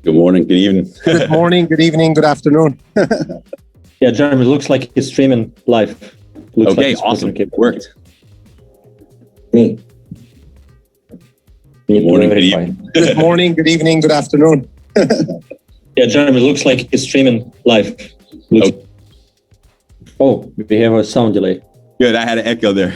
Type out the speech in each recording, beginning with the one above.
Good morning, good evening. Good morning, good evening, good afternoon. Yeah, Jeremy, looks like he's streaming live. Looks Okay, like awesome. It worked. Me. Good morning, good evening. Good morning, good evening, good afternoon. Yeah, Jeremy, looks like he's streaming live. Oh, we have a sound delay. Good, I had an echo there.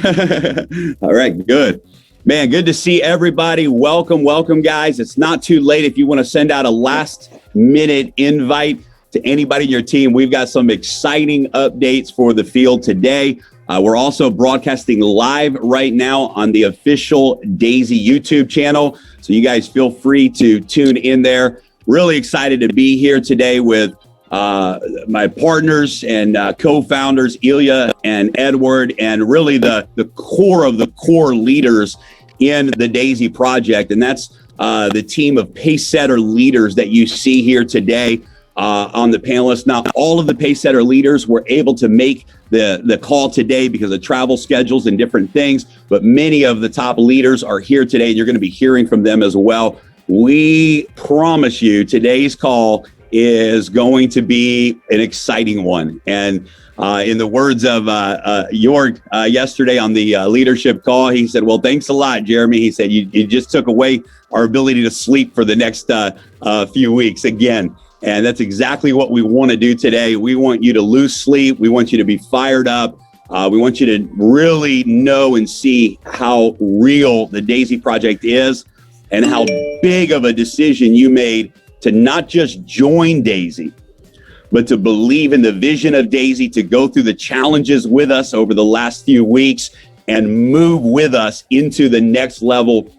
All right, good. Man, good to see everybody. Welcome, guys. It's not too late if you want to send out a last-minute invite to anybody in your team. We've got some exciting updates for the field today. We're also broadcasting live right now on the official DAISY YouTube channel. So you guys feel free to tune in there. Really excited to be here today with my partners and co-founders, Ilya and Edward, and really the core of the core leaders in the DAISY project. And that's the team of pacesetter leaders that you see here today on the panelists. Now, all of the pacesetter leaders were able to make the call today because of travel schedules and different things, but many of the top leaders are here today, and you're going to be hearing from them as well. We promise you today's call is going to be an exciting one. And in the words of Jorg yesterday on the leadership call, he said, well, thanks a lot, Jeremy. He said, you just took away our ability to sleep for the next few weeks again. And that's exactly what we want to do today. We want you to lose sleep. We want you to be fired up. We want you to really know and see how real the DAISY project is and how big of a decision you made to not just join DAISY, but to believe in the vision of DAISY, to go through the challenges with us over the last few weeks and move with us into the next level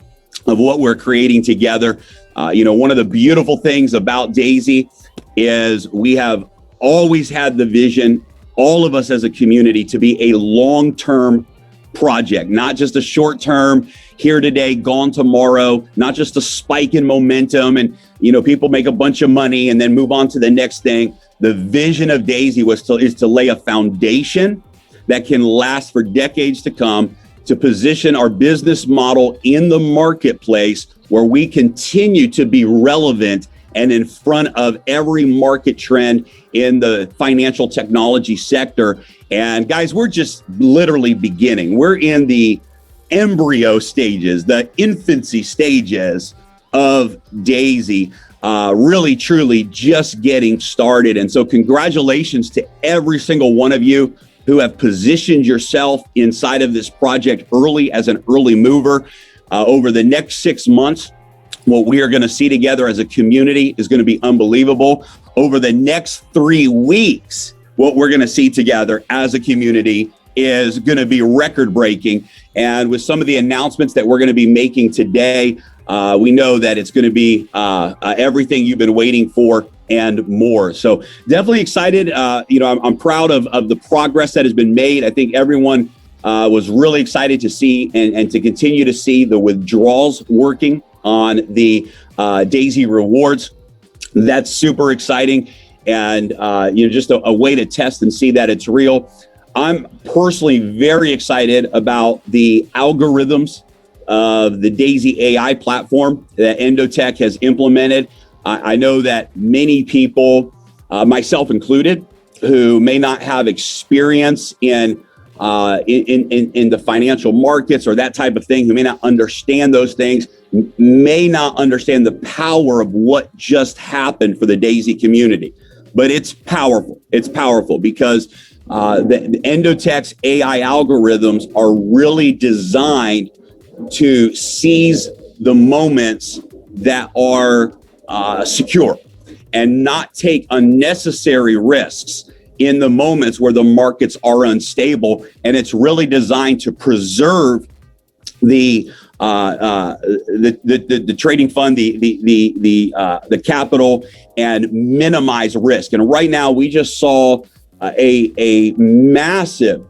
of what we're creating together. One of the beautiful things about DAISY is we have always had the vision, all of us as a community, to be a long-term project, not just a short-term, here today, gone tomorrow, not just a spike in momentum and, people make a bunch of money and then move on to the next thing. The vision of DAISY is to lay a foundation that can last for decades to come, to position our business model in the marketplace where we continue to be relevant and in front of every market trend in the financial technology sector. And guys, we're just literally beginning. We're in the embryo stages, the infancy stages of DAISY, really, truly just getting started. And so congratulations to every single one of you who have positioned yourself inside of this project early as an early mover. Over the next 6 months, what we are going to see together as a community is going to be unbelievable. Over the next 3 weeks, what we're going to see together as a community is going to be record breaking. And with some of the announcements that we're going to be making today, we know that it's going to be everything you've been waiting for and more. So definitely excited. I'm proud of the progress that has been made. I think everyone was really excited to see and to continue to see the withdrawals working on the DAISY rewards. That's super exciting. And, just a way to test and see that it's real. I'm personally very excited about the algorithms of the DAISY AI platform that Endotech has implemented. I know that many people, myself included, who may not have experience in the financial markets or that type of thing, who may not understand those things, may not understand the power of what just happened for the DAISY community. But it's powerful. It's powerful because the Endotech's AI algorithms are really designed to seize the moments that are secure and not take unnecessary risks in the moments where the markets are unstable. And it's really designed to preserve the trading fund, the capital, and minimize risk. And right now, we just saw a massive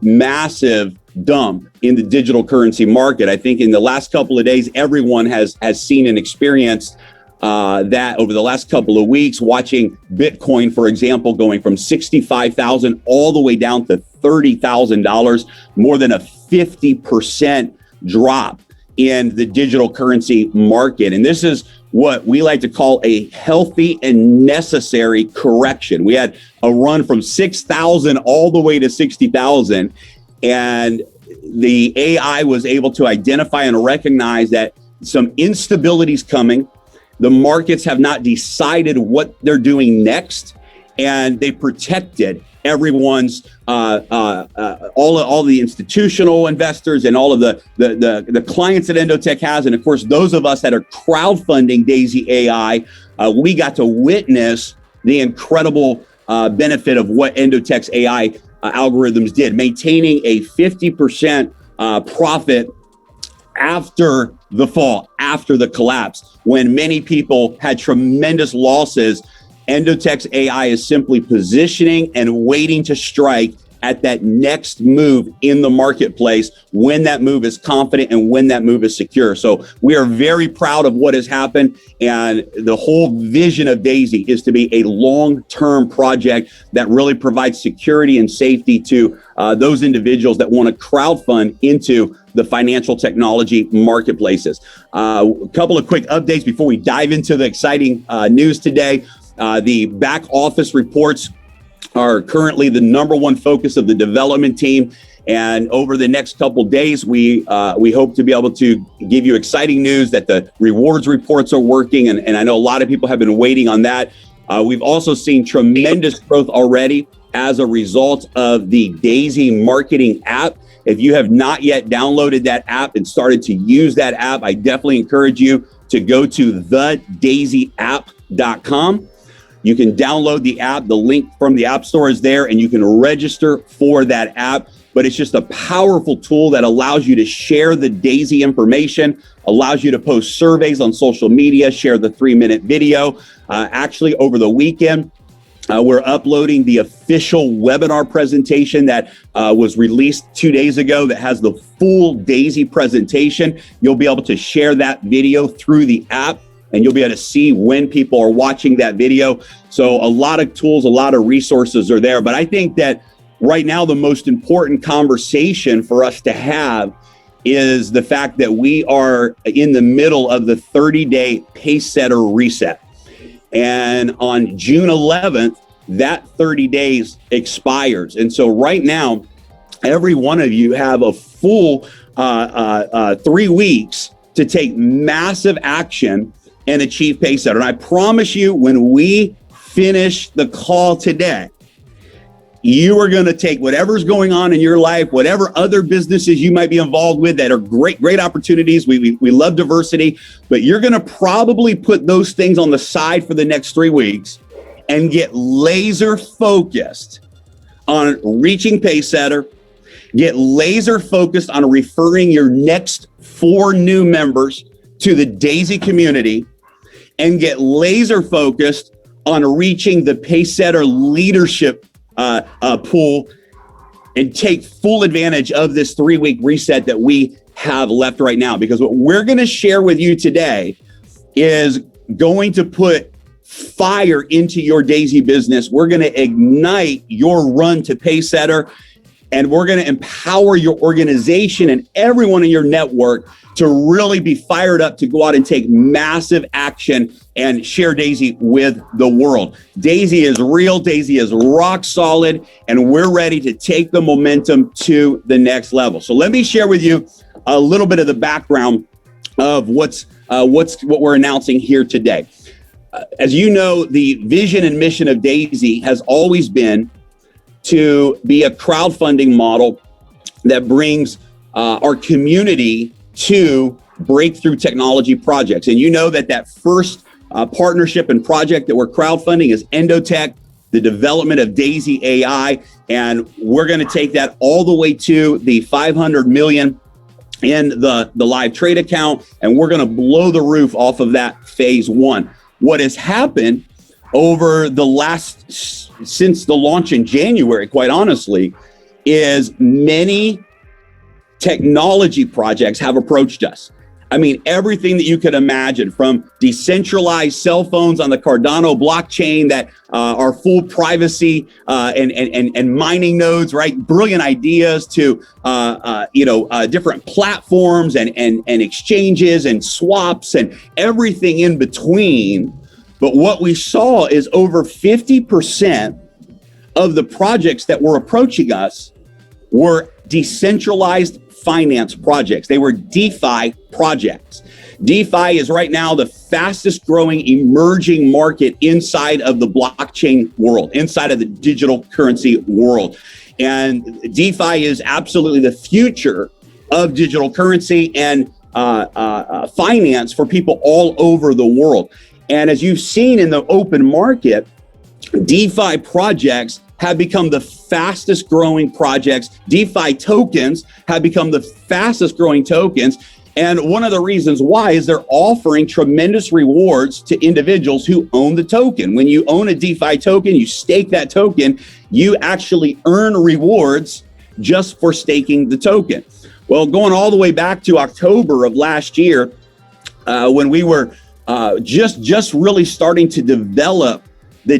dump in the digital currency market. I think in the last couple of days, everyone has seen and experienced that over the last couple of weeks, watching Bitcoin, for example, going from 65,000 all the way down to $30,000, more than a 50% drop in the digital currency market. And this is what we like to call a healthy and necessary correction. We had a run from 6,000 all the way to 60,000, and the AI was able to identify and recognize that some instability is coming. The markets have not decided what they're doing next, and they protected everyone's all the institutional investors and all of the clients that Endotech has, and of course those of us that are crowdfunding Daisy AI. We got to witness the incredible benefit of what Endotech's AI algorithms did, maintaining a 50% profit after the fall, after the collapse, when many people had tremendous losses. Endotech's AI is simply positioning and waiting to strike at that next move in the marketplace when that move is confident and when that move is secure. So we are very proud of what has happened. And the whole vision of Daisy is to be a long-term project that really provides security and safety to those individuals that want to crowdfund into the financial technology marketplaces. A couple of quick updates before we dive into the exciting news today. The back office reports are currently the number one focus of the development team. And over the next couple days, we hope to be able to give you exciting news that the rewards reports are working. And I know a lot of people have been waiting on that. We've also seen tremendous growth already as a result of the Daisy marketing app. If you have not yet downloaded that app and started to use that app, I definitely encourage you to go to thedaisyApp.com. You can download the app. The link from the App Store is there, and you can register for that app. But it's just a powerful tool that allows you to share the Daisy information, allows you to post surveys on social media, share the 3-minute video. Actually, over the weekend, we're uploading the official webinar presentation that was released 2 days ago that has the full Daisy presentation. You'll be able to share that video through the app, and you'll be able to see when people are watching that video. So a lot of tools, a lot of resources are there. But I think that right now, the most important conversation for us to have is the fact that we are in the middle of the 30-day pace setter reset. And on June 11th, that 30 days expires. And so right now, every one of you have a full 3 weeks to take massive action and achieve pace setter. And I promise you, when we finish the call today, you are going to take whatever's going on in your life, whatever other businesses you might be involved with that are great opportunities. We love diversity, but you're going to probably put those things on the side for the next 3 weeks and get laser focused on reaching pace setter, get laser focused on referring your next 4 new members to the Daisy community, and get laser focused on reaching the pace setter leadership pool, and take full advantage of this 3-week reset that we have left right now. Because what we're going to share with you today is going to put fire into your Daisy business. We're going to ignite your run to pace setter, and we're going to empower your organization and everyone in your network to really be fired up to go out and take massive action and share Daisy with the world. Daisy is real, Daisy is rock solid, and we're ready to take the momentum to the next level. So let me share with you a little bit of the background of what we're announcing here today. As you know, the vision and mission of Daisy has always been to be a crowdfunding model that brings our community to breakthrough technology projects. And you know that first partnership and project that we're crowdfunding is Endotech, the development of Daisy AI. And we're going to take that all the way to the 500 million in the live trade account. And we're going to blow the roof off of that phase 1. What has happened over since the launch in January, quite honestly, is many technology projects have approached us. I mean, everything that you could imagine, from decentralized cell phones on the Cardano blockchain that are full privacy and mining nodes, right? Brilliant ideas to, different platforms and exchanges and swaps and everything in between. But what we saw is over 50% of the projects that were approaching us were decentralized finance projects. They were DeFi projects. DeFi is right now the fastest growing emerging market inside of the blockchain world, inside of the digital currency world. And DeFi is absolutely the future of digital currency and finance for people all over the world. And as you've seen in the open market, DeFi projects have become the fastest growing projects. DeFi tokens have become the fastest growing tokens. And one of the reasons why is they're offering tremendous rewards to individuals who own the token. When you own a DeFi token, you stake that token, you actually earn rewards just for staking the token. Well, going all the way back to October of last year, when we were just really starting to develop the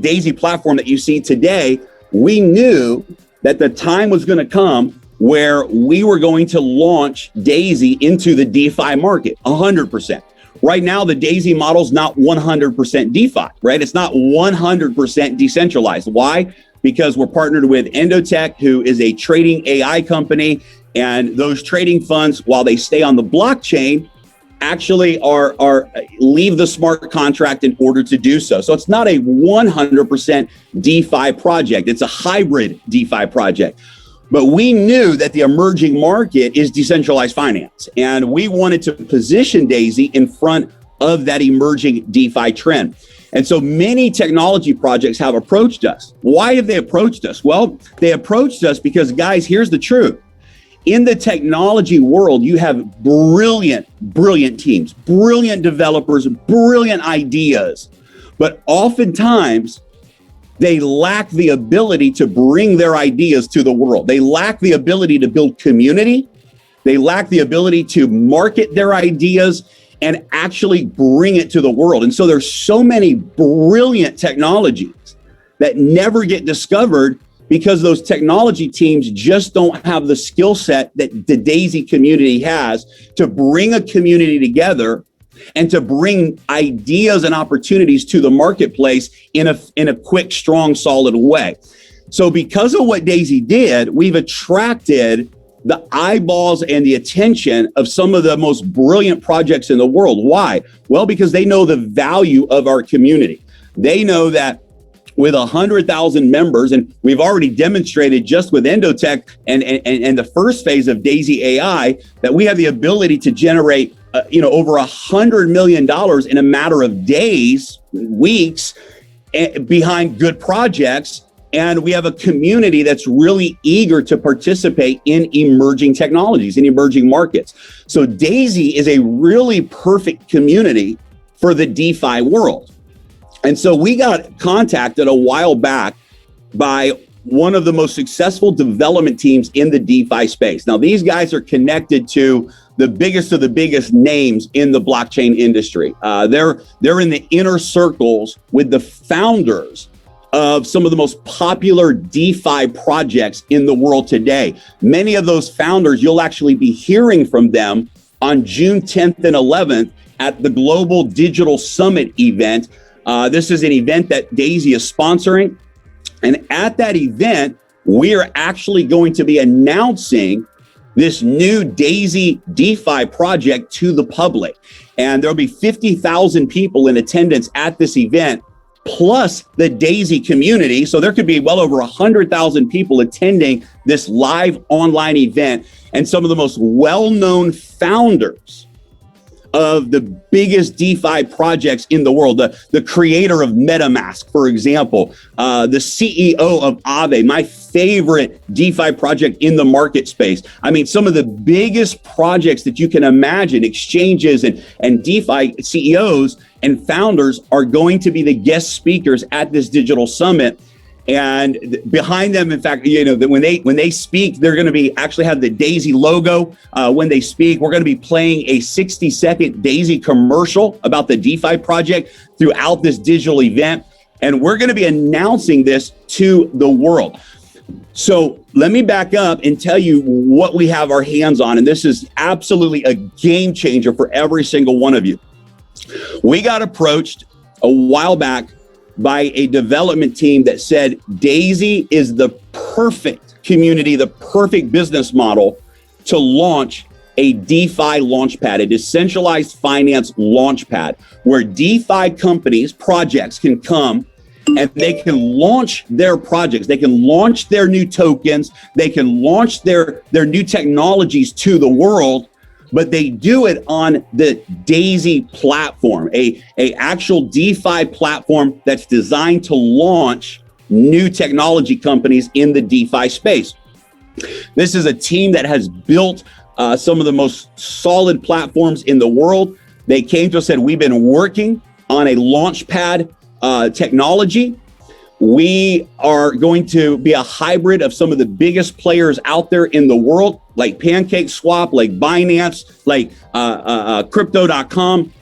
Daisy platform that you see today, we knew that the time was going to come where we were going to launch Daisy into the DeFi market 100%. Right now, the Daisy model is not 100% DeFi, right? It's not 100% decentralized. Why? Because we're partnered with Endotech, who is a trading AI company. And those trading funds, while they stay on the blockchain, actually are leave the smart contract in order to do so. So it's not a 100% DeFi project. It's a hybrid DeFi project. But we knew that the emerging market is decentralized finance, and we wanted to position Daisy in front of that emerging DeFi trend. And so many technology projects have approached us. Why have they approached us? Well, they approached us because, guys, here's the truth. In the technology world, you have brilliant teams, brilliant developers, brilliant ideas, but oftentimes they lack the ability to bring their ideas to the world. They lack the ability to build community. They lack the ability to market their ideas and actually bring it to the world. And so there's so many brilliant technologies that never get discovered because those technology teams just don't have the skill set that the Daisy community has to bring a community together and to bring ideas and opportunities to the marketplace in a quick, strong, solid way. So because of what Daisy did, we've attracted the eyeballs and the attention of some of the most brilliant projects in the world. Why? Well, because they know the value of our community. They know that with 100,000 members, and we've already demonstrated just with Endotech and the first phase of Daisy AI, that we have the ability to generate over $100 million in a matter of days, weeks, behind good projects. And we have a community that's really eager to participate in emerging technologies, in emerging markets. So Daisy is a really perfect community for the DeFi world. And so we got contacted a while back by one of the most successful development teams in the DeFi space. Now, these guys are connected to the biggest of the biggest names in the blockchain industry. They're in the inner circles with the founders of some of the most popular DeFi projects in the world today. Many of those founders, you'll actually be hearing from them on June 10th and 11th at the Global Digital Summit event. This is an event that Daisy is sponsoring. And at that event, we are actually going to be announcing this new Daisy DeFi project to the public. And there'll be 50,000 people in attendance at this event, plus the Daisy community. So there could be well over 100,000 people attending this live online event. And some of the most well-known founders of the biggest DeFi projects in the world, the creator of MetaMask, for example, the CEO of Aave, my favorite DeFi project in the market space. I mean, some of the biggest projects that you can imagine, exchanges and DeFi CEOs and founders are going to be the guest speakers at this digital summit. And behind them, in fact, when they speak, they're going to be actually have the Daisy logo. When they speak, we're going to be playing a 60-second Daisy commercial about the DeFi project throughout this digital event. And we're going to be announcing this to the world. So let me back up and tell you what we have our hands on. And this is absolutely a game changer for every single one of you. We got approached a while back by a development team that said Daisy is the perfect community, the perfect business model to launch a DeFi launch pad, a decentralized finance launch pad, where DeFi companies, projects can come and they can launch their projects. They can launch their new tokens. They can launch their new technologies to the world, but they do it on the Daisy platform, a actual DeFi platform that's designed to launch new technology companies in the DeFi space. This is a team that has built some of the most solid platforms in the world. They came to us and said, we've been working on a launchpad technology. We are going to be a hybrid of some of the biggest players out there in the world, like PancakeSwap, like Binance, like Crypto.com.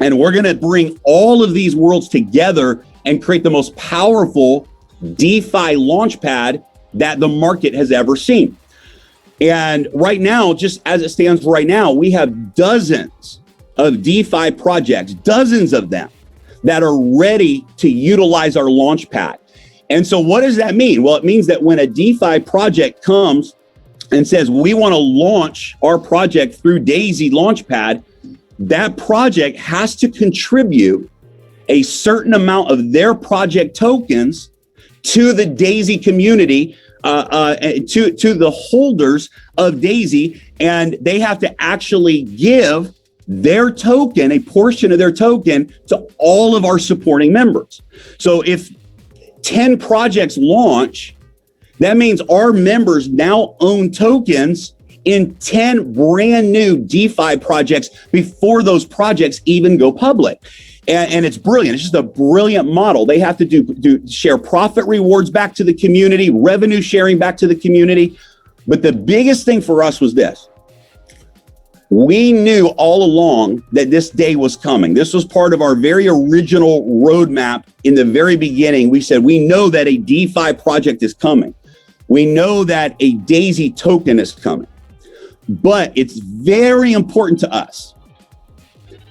And we're going to bring all of these worlds together and create the most powerful DeFi launchpad that the market has ever seen. And right now, just as it stands right now, we have dozens of DeFi projects, dozens of them, that are ready to utilize our launchpad. And so what does that mean? Well, it means that when a DeFi project comes and says, we want to launch our project through Daisy Launchpad, that project has to contribute a certain amount of their project tokens to the Daisy community, to the holders of Daisy, and they have to actually give their token, a portion of their token, to all of our supporting members. So if 10 projects launch, that means our members now own tokens in 10 brand new DeFi projects before those projects even go public. And it's brilliant. It's just a brilliant model. They have to share profit rewards back to the community, revenue sharing back to the community. But the biggest thing for us was this. We knew all along that this day was coming. This was part of our very original roadmap in the very beginning. We said, we know that a DeFi project is coming. We know that a Daisy token is coming. But it's very important to us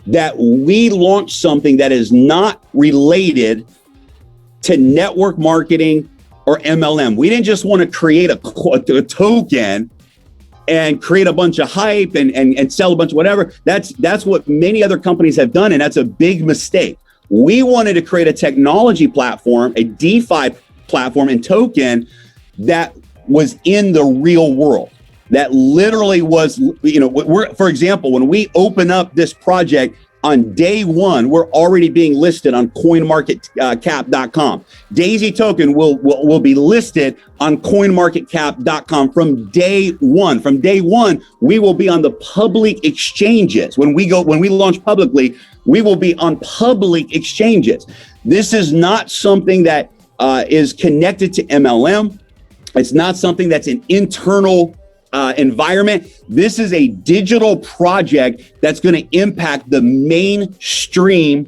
that we launch something that is not related to network marketing or MLM. We didn't just want to create a token and create a bunch of hype and sell a bunch of whatever. That's what many other companies have done, and that's a big mistake. We wanted to create a technology platform, a DeFi platform and token that was in the real world. That literally was, for example, when we open up this project on day one, we're already being listed on CoinMarketCap.com. Daisy token will be listed on CoinMarketCap.com from day one. From day one, we will be on the public exchanges. When we launch publicly, we will be on public exchanges. This is not something that is connected to MLM. It's not something that's an internal environment. This is a digital project that's going to impact the mainstream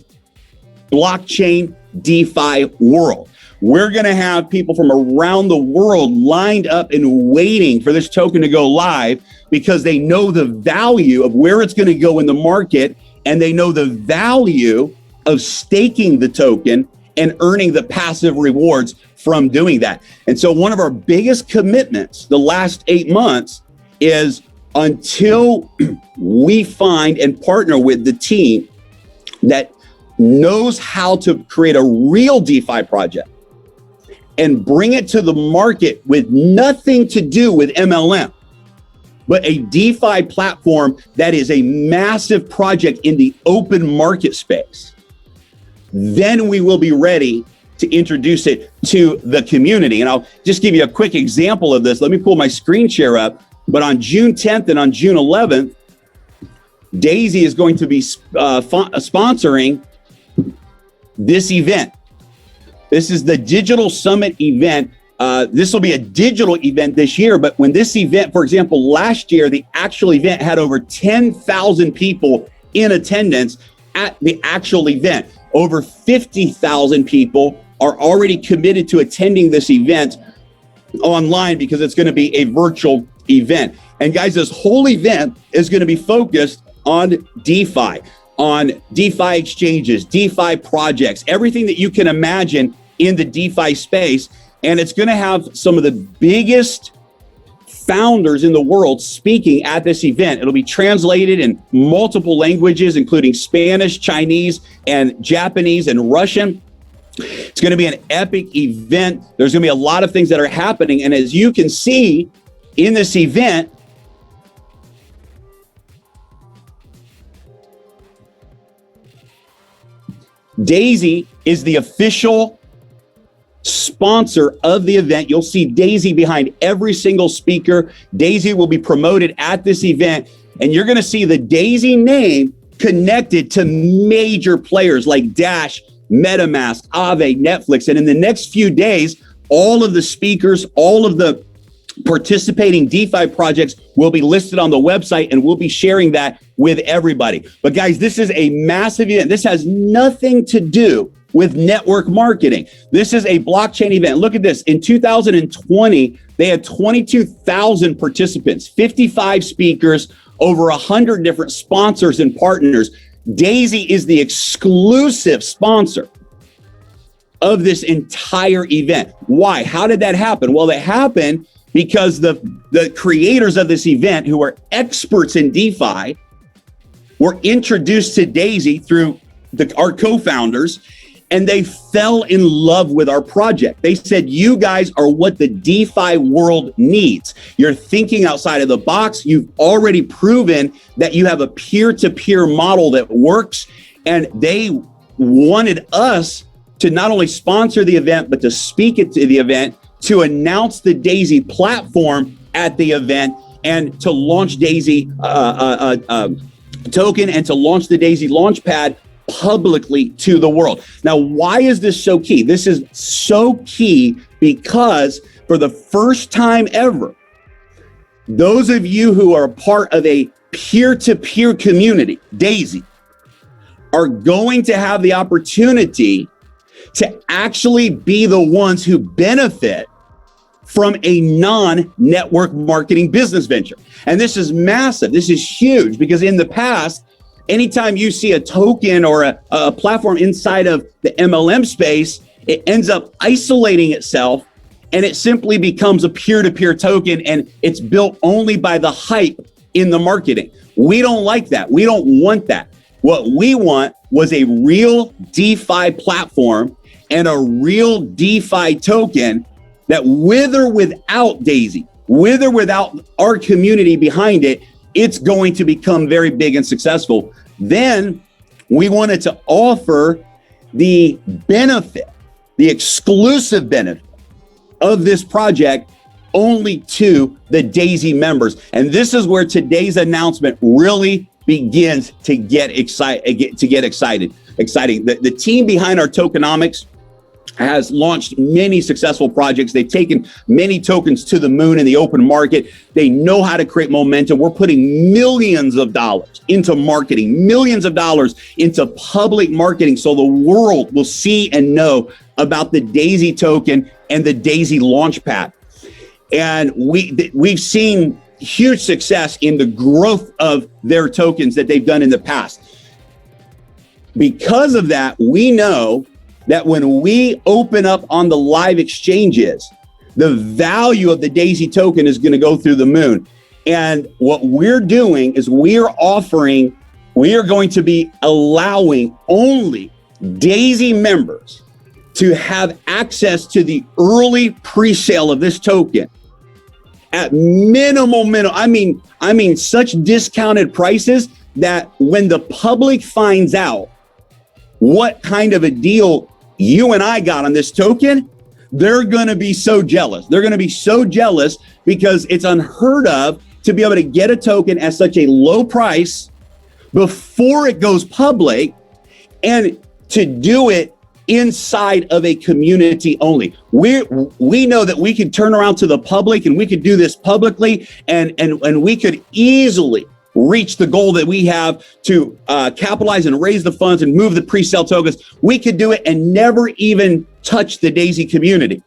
blockchain DeFi world. We're going to have people from around the world lined up and waiting for this token to go live because they know the value of where it's going to go in the market, and they know the value of staking the token and earning the passive rewards from doing that. And so one of our biggest commitments the last 8 months is until we find and partner with the team that knows how to create a real DeFi project and bring it to the market with nothing to do with MLM, but a DeFi platform that is a massive project in the open market space, then we will be ready to introduce it to the community. And I'll just give you a quick example of this. Let me pull my screen share up. But on June 10th and on June 11th, Daisy is going to be sponsoring this event. This is the Digital Summit event. This will be a digital event this year, but when this event, for example, last year, the actual event had over 10,000 people in attendance at the actual event. Over 50,000 people are already committed to attending this event online because it's going to be a virtual event. And guys, this whole event is going to be focused on DeFi, on DeFi exchanges, DeFi projects, everything that you can imagine in the DeFi space. And it's going to have some of the biggest founders in the world speaking at this event. It'll be translated in multiple languages, including Spanish, Chinese, and Japanese and Russian. It's going to be an epic event. There's going to be a lot of things that are happening. And as you can see in this event, Daisy is the official sponsor of the event. You'll see Daisy behind every single speaker. Daisy will be promoted at this event, and you're going to see the Daisy name connected to major players like Dash, MetaMask, Aave, Netflix. And in the next few days, all of the speakers, all of the participating DeFi projects will be listed on the website, and we'll be sharing that with everybody. But guys, this is a massive event. This has nothing to do with network marketing. This is a blockchain event. Look at this. In 2020, they had 22,000 participants, 55 speakers, over 100 different sponsors and partners. Daisy is the exclusive sponsor of this entire event. Why? How did that happen? Well, it happened because the creators of this event, who are experts in DeFi, were introduced to Daisy through our co-founders, and they fell in love with our project. They said, you guys are what the DeFi world needs. You're thinking outside of the box. You've already proven that you have a peer-to-peer model that works. And they wanted us to not only sponsor the event, but to speak it to the event, to announce the Daisy platform at the event, and to launch Daisy token, and to launch the Daisy Launch Pad publicly to the world. Now, why is this so key? This is so key because for the first time ever, those of you who are a part of a peer-to-peer community, Daisy, are going to have the opportunity to actually be the ones who benefit from a non-network marketing business venture. And this is massive. This is huge because in the past, anytime you see a token or a platform inside of the MLM space, it ends up isolating itself, and it simply becomes a peer-to-peer token, and it's built only by the hype in the marketing. We don't like that. We don't want that. What we want was a real DeFi platform and a real DeFi token that, with or without Daisy, with or without our community behind it, it's going to become very big and successful. Then we wanted to offer the benefit, the exclusive benefit of this project only to the Daisy members. And this is where today's announcement really begins to get exciting. The team behind our tokenomics has launched many successful projects. They've taken many tokens to the moon in the open market. They know how to create momentum. We're putting millions of dollars into marketing, millions of dollars into public marketing, so the world will see and know about the Daisy token and the Daisy Launch Pad. And we've seen huge success in the growth of their tokens that they've done in the past. Because of that, we know that when we open up on the live exchanges, the value of the Daisy token is going to go through the moon. And what we're doing is we are going to be allowing only Daisy members to have access to the early pre-sale of this token at minimal. I mean, such discounted prices that when the public finds out what kind of a deal you and I got on this token, they're going to be so jealous. They're going to be so jealous because it's unheard of to be able to get a token at such a low price before it goes public, and to do it inside of a community only. We know that we could turn around to the public and we could do this publicly, and we could easily reach the goal that we have to capitalize and raise the funds and move the pre-sale tokens. We could do it and never even touch the Daisy community.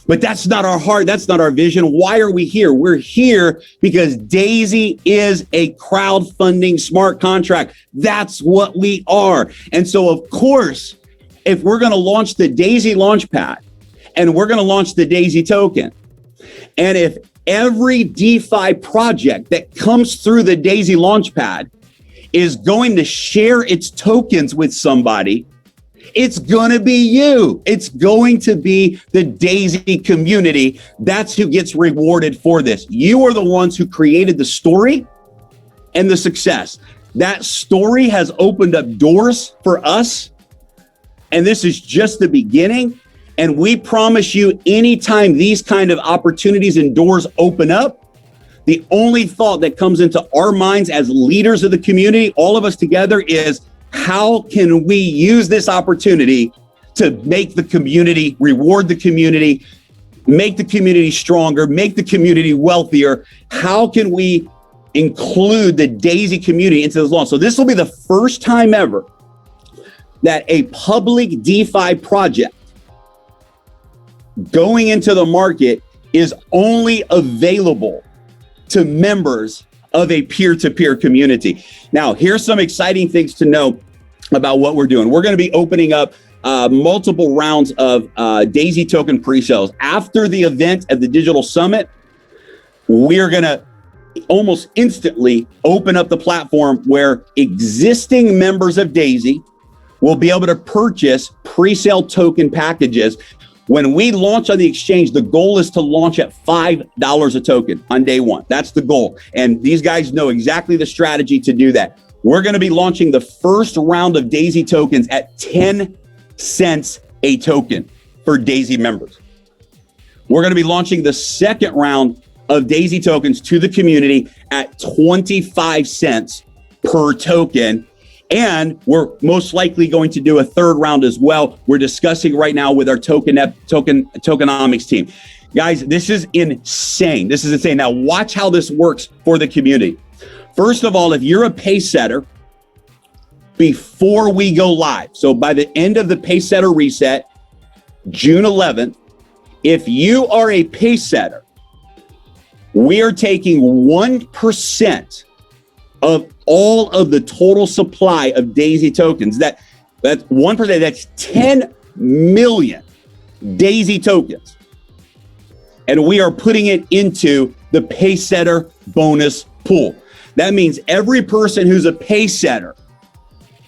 But that's not our heart. That's not our vision. Why are we here? We're here because Daisy is a crowdfunding smart contract. That's what we are. And so, of course, if we're going to launch the Daisy Launch Pad and we're going to launch the Daisy token, and if every DeFi project that comes through the Daisy Launch Pad is going to share its tokens with somebody, it's going to be you. It's going to be the Daisy community. That's who gets rewarded for this. You are the ones who created the story and the success. That story has opened up doors for us. And this is just the beginning. And we promise you, anytime these kind of opportunities and doors open up, the only thought that comes into our minds as leaders of the community, all of us together, is how can we use this opportunity to make the community, reward the community, make the community stronger, make the community wealthier? How can we include the Daisy community into this launch? So this will be the first time ever that a public DeFi project going into the market is only available to members of a peer-to-peer community. Now, here's some exciting things to know about what we're doing. We're going to be opening up multiple rounds of Daisy token pre-sales. After the event at the Digital Summit, we're going to almost instantly open up the platform where existing members of Daisy will be able to purchase pre-sale token packages. When we launch on the exchange, the goal is to launch at $5 a token on day one. That's the goal. And these guys know exactly the strategy to do that. We're going to be launching the first round of Daisy tokens at 10 cents a token for Daisy members. We're going to be launching the second round of Daisy tokens to the community at 25 cents per token. And we're most likely going to do a third round as well. We're discussing right now with our tokenomics team. Guys, this is insane. This is insane. Now watch how this works for the community. First of all, if you're a pace setter, before we go live, so by the end of the pace setter reset, June 11th, if you are a pace setter, we are taking 1% of all of the total supply of Daisy tokens. That's 1%, that's 10 million Daisy tokens. And we are putting it into the pace setter bonus pool. That means every person who's a pace setter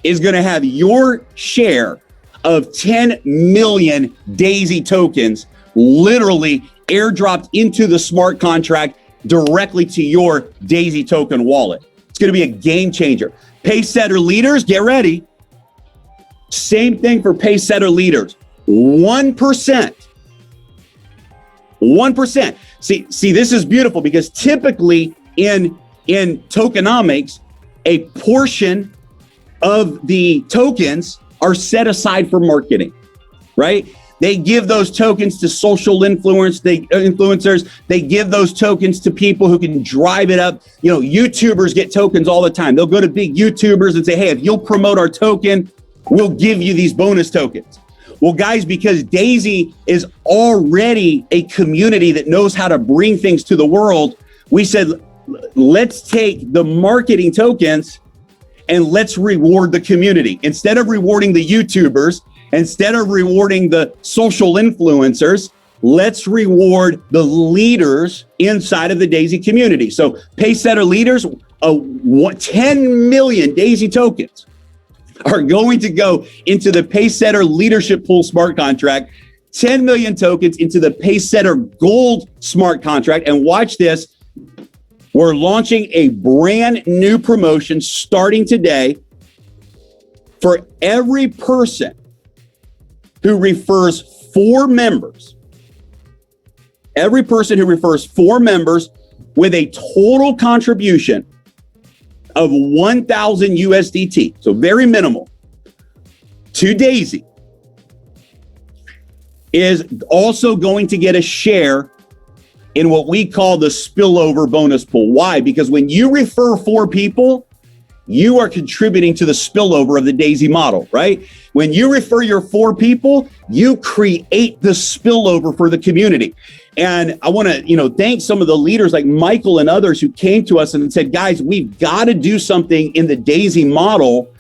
is going to have your share of 10 million Daisy tokens literally airdropped into the smart contract directly to your Daisy token wallet. It's going to be a game changer. Pace setter leaders, get ready. Same thing for pace setter leaders. 1%. 1%. See, this is beautiful because typically in tokenomics, a portion of the tokens are set aside for marketing, right? They give those tokens to social influencers. They give those tokens to people who can drive it up. You know, YouTubers get tokens all the time. They'll go to big YouTubers and say, hey, if you'll promote our token, we'll give you these bonus tokens. Well, guys, because Daisy is already a community that knows how to bring things to the world, we said, let's take the marketing tokens and let's reward the community. Instead of rewarding the YouTubers, instead of rewarding the social influencers, let's reward the leaders inside of the Daisy community. So pace setter leaders, 10 million Daisy tokens are going to go into the pace setter leadership pool smart contract, 10 million tokens into the pace setter gold smart contract. And watch this. We're launching a brand new promotion starting today for every person who refers 4 members. Every person who refers 4 members with a total contribution of 1,000 USDT, so very minimal, to Daisy. is also going to get a share in what we call the spillover bonus pool. Why? Because when you refer 4 people, you are contributing to the spillover of the DAISY model, right? When you refer your 4 people, you create the spillover for the community. And I want to, thank some of the leaders like Michael and others who came to us and said, guys, we've got to do something in the DAISY model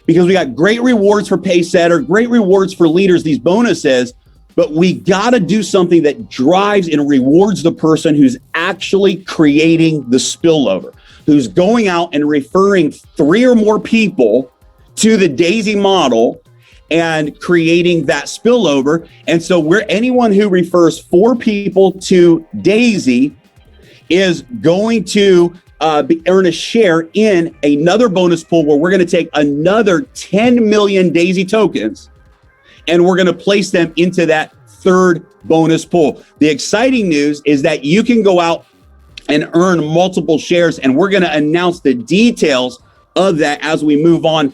because we got great rewards for Paysetter, great rewards for leaders, these bonuses, but we got to do something that drives and rewards the person who's actually creating the spillover, who's going out and referring 3 or more people to the DAISY model and creating that spillover. And so anyone who refers 4 people to DAISY is going to earn a share in another bonus pool where we're going to take another 10 million DAISY tokens and we're going to place them into that 3rd bonus pool. The exciting news is that you can go out and earn multiple shares, and we're going to announce the details of that as we move on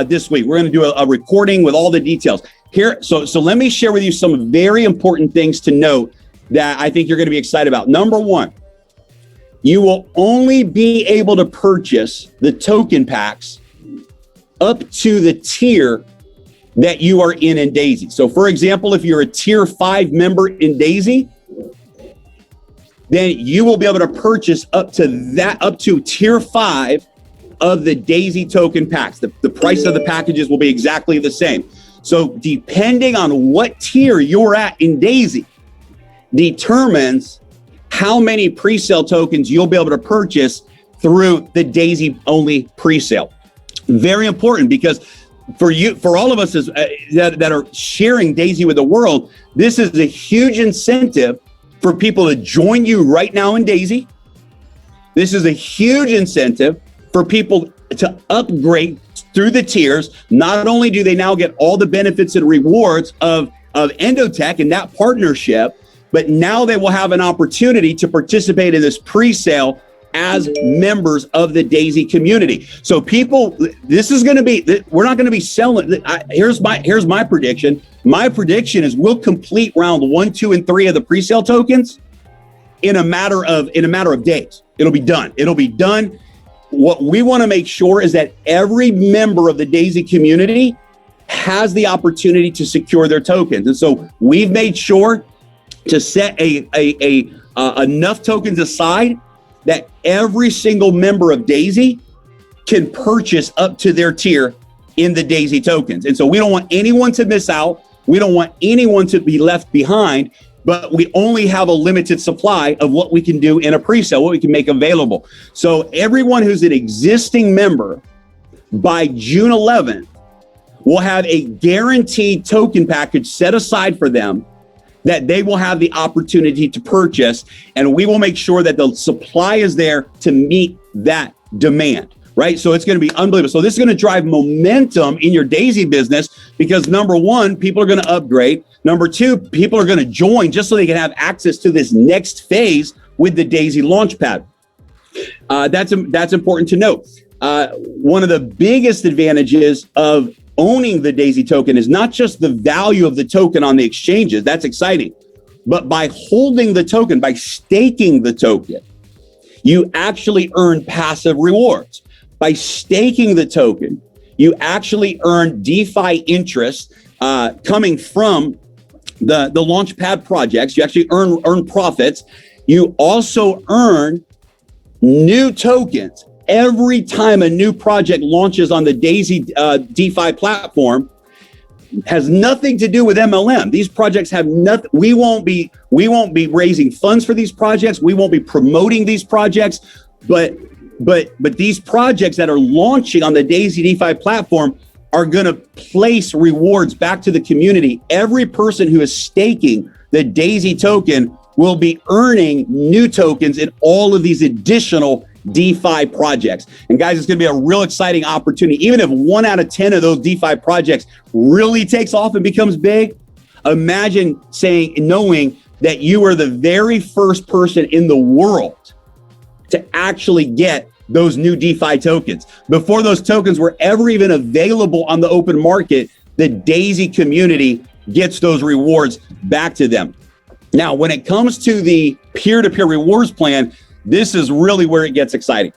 this week. We're going to do a recording with all the details here. So let me share with you some very important things to note that I think you're going to be excited about. Number 1, you will only be able to purchase the token packs up to the tier that you are in DAISY. So for example, if you're a tier 5 member in DAISY, then you will be able to purchase up to tier 5 of the DAISY token packs. The price of the packages will be exactly the same. So depending on what tier you're at in DAISY determines how many pre-sale tokens you'll be able to purchase through the DAISY only pre-sale. Very important because for all of us that are sharing DAISY with the world, this is a huge incentive for people to join you right now in DAISY. This is a huge incentive for people to upgrade through the tiers. Not only do they now get all the benefits and rewards of Endotech and that partnership, but now they will have an opportunity to participate in this pre-sale as members of the DAISY community. So people, this is going to be, we're not going to be selling. Here's my prediction. My prediction is we'll complete round 1, 2, and 3 of the pre-sale tokens in a matter of days. It'll be done. What we want to make sure is that every member of the DAISY community has the opportunity to secure their tokens. And so we've made sure to set enough tokens aside that every single member of DAISY can purchase up to their tier in the DAISY tokens. And so we don't want anyone to miss out. We don't want anyone to be left behind, but we only have a limited supply of what we can do in a pre-sale, what we can make available. So everyone who's an existing member by June 11th will have a guaranteed token package set aside for them that they will have the opportunity to purchase, and we will make sure that the supply is there to meet that demand, right? So it's going to be unbelievable. So this is going to drive momentum in your DAISY business because number 1, people are going to upgrade. Number 2, people are going to join just so they can have access to this next phase with the DAISY Launch Pad. That's important to note. One of the biggest advantages of owning the DAISY token is not just the value of the token on the exchanges. That's exciting. But by holding the token, by staking the token, you actually earn passive rewards. By staking the token, you actually earn DeFi interest coming from the Launchpad projects. You actually earn profits. You also earn new tokens. Every time a new project launches on the DAISY DeFi platform, has nothing to do with MLM. These projects have nothing. We won't be raising funds for these projects. We won't be promoting these projects. But these projects that are launching on the DAISY DeFi platform are going to place rewards back to the community. Every person who is staking the DAISY token will be earning new tokens in all of these additional DeFi projects. And guys, it's going to be a real exciting opportunity. Even if 1 out of 10 of those DeFi projects really takes off and becomes big, imagine knowing that you are the very first person in the world to actually get those new DeFi tokens. Before those tokens were ever even available on the open market, the DAISY community gets those rewards back to them. Now, when it comes to the peer-to-peer rewards plan, this is really where it gets exciting.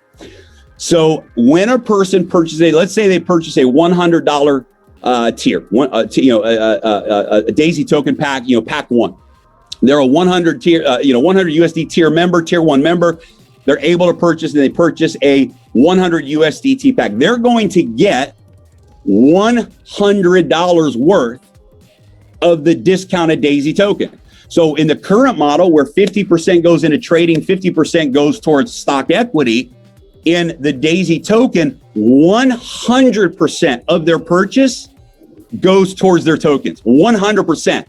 So when a person purchases, let's say they purchase a $100 tier, a Daisy token pack, pack one. They're a 100 tier, 100 USD tier member, tier one member. They're able to purchase, and they purchase a 100 USDT pack. They're going to get $100 worth of the discounted Daisy token. So in the current model, where 50% goes into trading, 50% goes towards stock equity, in the Daisy token, 100% of their purchase goes towards their tokens, 100%.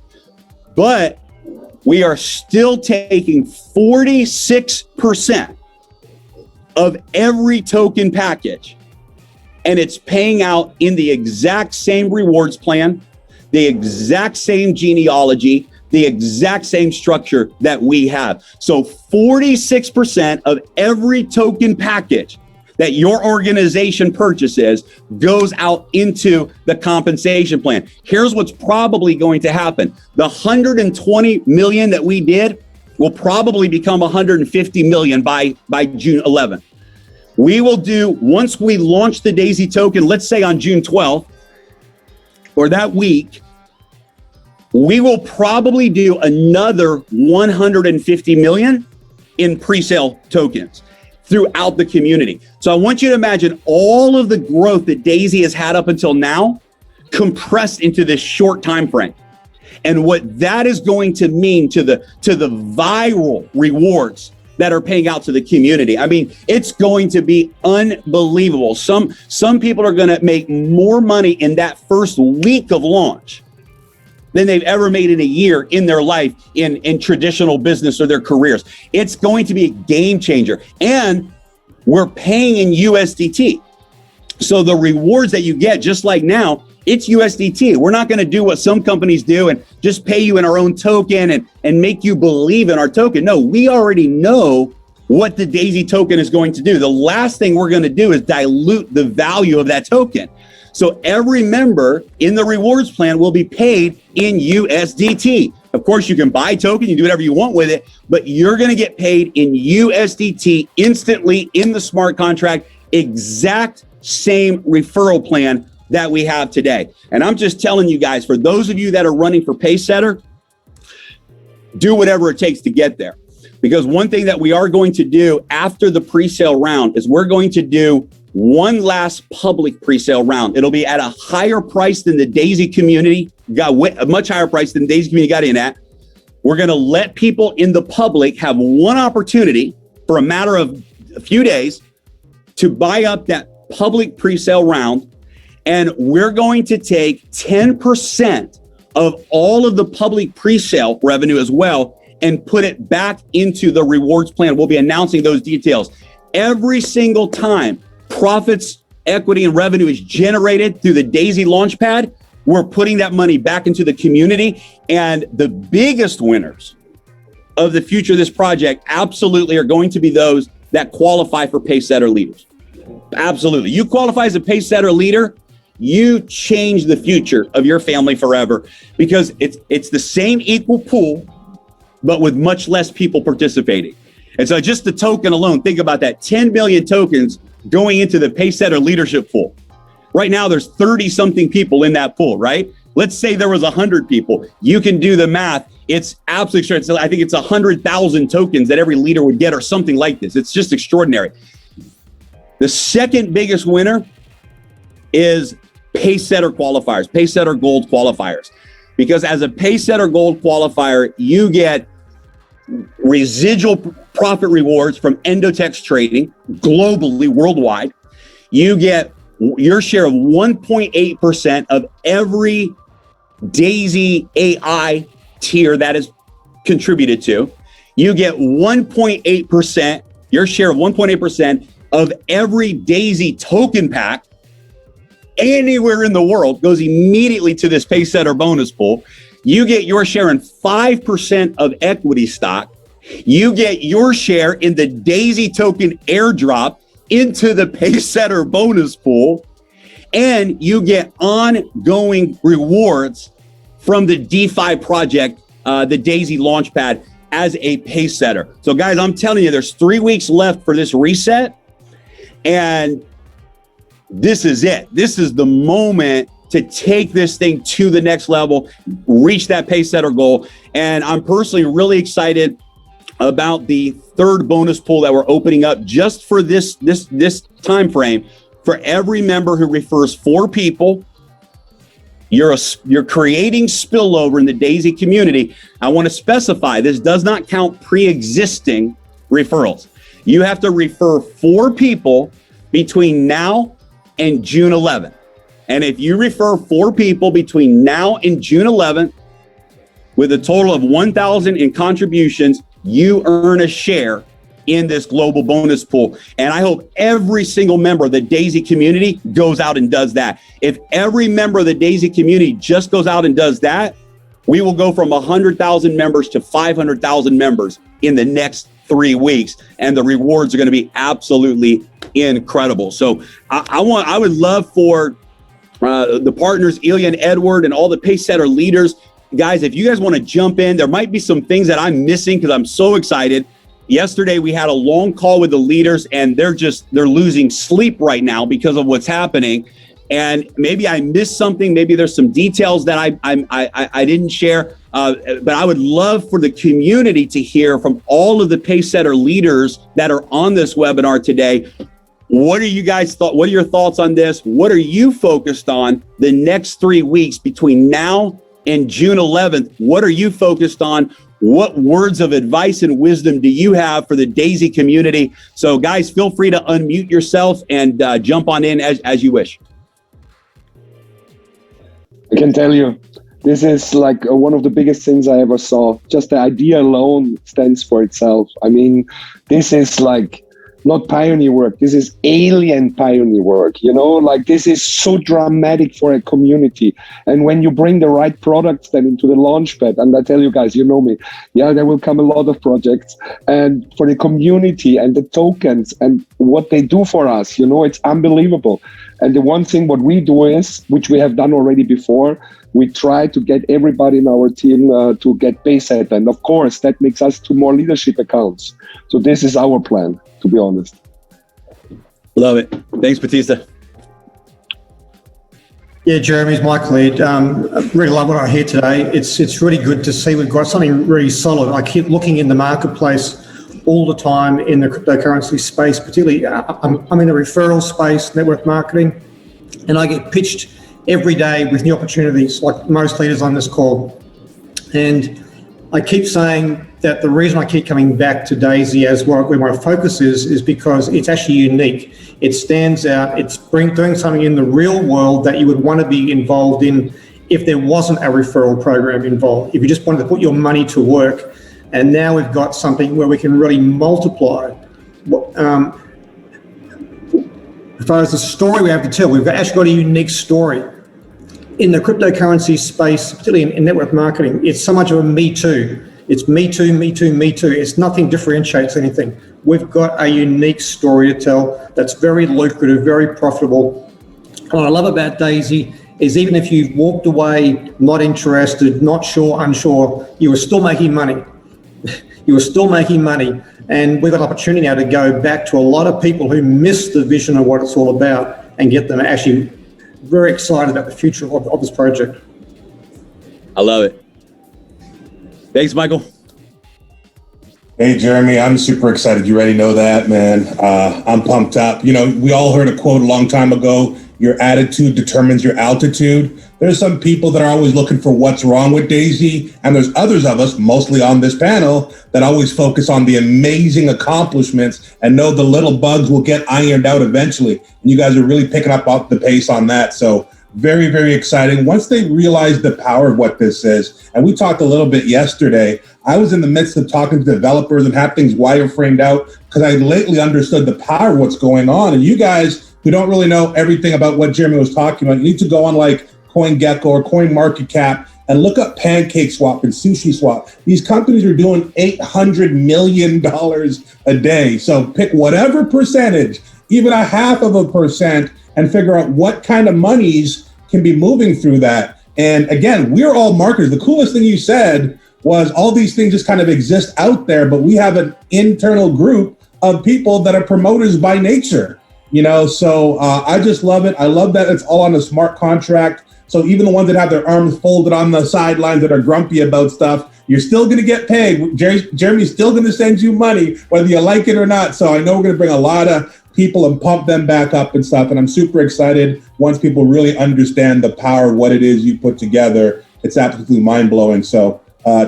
But we are still taking 46% of every token package, and it's paying out in the exact same rewards plan, the exact same genealogy, the exact same structure that we have. So 46% of every token package that your organization purchases goes out into the compensation plan. Here's what's probably going to happen. The 120 million that we did will probably become 150 million by June 11th. We will do, once we launch the Daisy token, let's say on June 12th, or that week, we will probably do another 150 million in pre-sale tokens throughout the community. So I want you to imagine all of the growth that Daisy has had up until now compressed into this short time frame, and what that is going to mean to the viral rewards that are paying out to the community. I mean, it's going to be unbelievable. Some people are going to make more money in that first week of launch than they've ever made in a year in their life in traditional business or their careers. It's going to be a game changer. And we're paying in USDT. So the rewards that you get, just like now, it's USDT. We're not going to do what some companies do and just pay you in our own token and make you believe in our token. No, we already know what the Daisy token is going to do. The last thing we're going to do is dilute the value of that token. So every member in the rewards plan will be paid in USDT. Of course, you can buy token, you do whatever you want with it, but you're going to get paid in USDT instantly in the smart contract, exact same referral plan that we have today. And I'm just telling you guys, for those of you that are running for Pacesetter, do whatever it takes to get there. Because one thing that we are going to do after the pre-sale round is we're going to do one last public pre-sale round. It'll be at a higher price than the Daisy community got, a much higher price than the Daisy community got in at. We're going to let people in the public have one opportunity for a matter of a few days to buy up that public pre-sale round. And we're going to take 10% of all of the public pre-sale revenue as well and put it back into the rewards plan. We'll be announcing those details. Every single time profits, equity, and revenue is generated through the Daisy Launch Pad, we're putting that money back into the community. And the biggest winners of the future of this project absolutely are going to be those that qualify for Pacesetter leaders. Absolutely. You qualify as a Pacesetter leader, you change the future of your family forever, because it's the same equal pool, but with much less people participating. And so just the token alone, think about that, 10 million tokens going into the Pacesetter leadership pool. Right now, there's 30 something people in that pool, right? Let's say there was 100 people. You can do the math. It's absolutely extraordinary. I think it's 100,000 tokens that every leader would get or something like this. It's just extraordinary. The second biggest winner is Pacesetter qualifiers, Pacesetter Gold qualifiers. Because as a Pacesetter Gold qualifier, you get residual profit rewards from Endotex trading globally, worldwide. You get your share of 1.8% of every Daisy AI tier that is contributed to. You get 1.8%, your share of 1.8% of every Daisy token pack anywhere in the world goes immediately to this Pacesetter bonus pool. You get your share in 5% of equity stock. You get your share in the Daisy token airdrop into the Pacesetter bonus pool. And you get ongoing rewards from the DeFi project, the Daisy Launch Pad, as a pace setter. So guys, I'm telling you, there's 3 weeks left for this reset. And this is it. This is the moment to take this thing to the next level, reach that pace setter goal. And I'm personally really excited about the third bonus pool that we're opening up just for this time frame. For every member who refers 4 people, you're creating spillover in the Daisy community. I want to specify this does not count pre-existing referrals. You have to refer 4 people between now and June 11th. And if you refer 4 people between now and June 11th with a total of 1,000 in contributions, you earn a share in this global bonus pool. And I hope every single member of the Daisy community goes out and does that. If every member of the Daisy community just goes out and does that, we will go from 100,000 members to 500,000 members in the next 3 weeks. And the rewards are going to be absolutely incredible. So I would love for the partners, Ilya and Edward, and all the pace setter leaders, guys, if you guys want to jump in, there might be some things that I'm missing because I'm so excited. Yesterday, we had a long call with the leaders, and they're losing sleep right now because of what's happening. And maybe I missed something. Maybe there's some details that I didn't share. But I would love for the community to hear from all of the pace setter leaders that are on this webinar today. What are you guys thought? What are your thoughts on this? What are you focused on the next 3 weeks between now and June 11th? What are you focused on? What words of advice and wisdom do you have for the Daisy community? So guys, feel free to unmute yourself and jump on in as you wish. I can tell you, this is like one of the biggest things I ever saw. Just the idea alone stands for itself. I mean, this is like not pioneer work. This is alien pioneer work, you know, like this is so dramatic for a community. And when you bring the right products then into the Launchpad, and I tell you guys, you know me, yeah, there will come a lot of projects, and for the community and the tokens and what they do for us, you know, it's unbelievable. And the one thing what we do is, which we have done already before, we try to get everybody in our team to get payset. And of course, that makes us to more leadership accounts. So this is our plan, to be honest. Love it. Thanks, Batista. Yeah, Jeremy, it's Michael here. Really love what I hear today. It's really good to see we've got something really solid. I keep looking in the marketplace all the time in the cryptocurrency space, particularly I'm in the referral space, network marketing, and I get pitched every day with new opportunities like most leaders on this call. And I keep saying that the reason I keep coming back to Daisy as where my focus is because it's actually unique. It stands out. It's doing something in the real world that you would want to be involved in if there wasn't a referral program involved, if you just wanted to put your money to work. And now we've got something where we can really multiply. As far as the story we have to tell, we've actually got a unique story. In the cryptocurrency space, particularly in network marketing, it's so much of a me too. It's me too, me too, me too. It's nothing differentiates anything. We've got a unique story to tell that's very lucrative, very profitable. And what I love about Daisy is even if you've walked away not interested, not sure, unsure, you are still making money. You are still making money. And we've got an opportunity now to go back to a lot of people who missed the vision of what it's all about and get them actually very excited about the future of this project. I love it. Thanks, Michael. Hey, Jeremy, I'm super excited. You already know that, man. I'm pumped up. You know, we all heard a quote a long time ago, your attitude determines your altitude. There's some people that are always looking for what's wrong with Daisy, and there's others of us, mostly on this panel, that always focus on the amazing accomplishments and know the little bugs will get ironed out eventually. And you guys are really picking up the pace on that. So very, very exciting. Once they realize the power of what this is, and we talked a little bit yesterday, I was in the midst of talking to developers and have things wireframed out because I lately understood the power of what's going on. And you guys who don't really know everything about what Jeremy was talking about, you need to go on like CoinGecko or CoinMarketCap and look up PancakeSwap and SushiSwap. These companies are doing $800 million a day. So pick whatever percentage, even 0.5%, and figure out what kind of monies can be moving through that. And again, we're all marketers. The coolest thing you said was all these things just kind of exist out there, but we have an internal group of people that are promoters by nature, you know? So I just love it. I love that it's all on a smart contract. So even the ones that have their arms folded on the sidelines that are grumpy about stuff, you're still going to get paid. Jeremy's still going to send you money, whether you like it or not. So I know we're going to bring a lot of people and pump them back up and stuff. And I'm super excited once people really understand the power of what it is you put together. It's absolutely mind blowing. So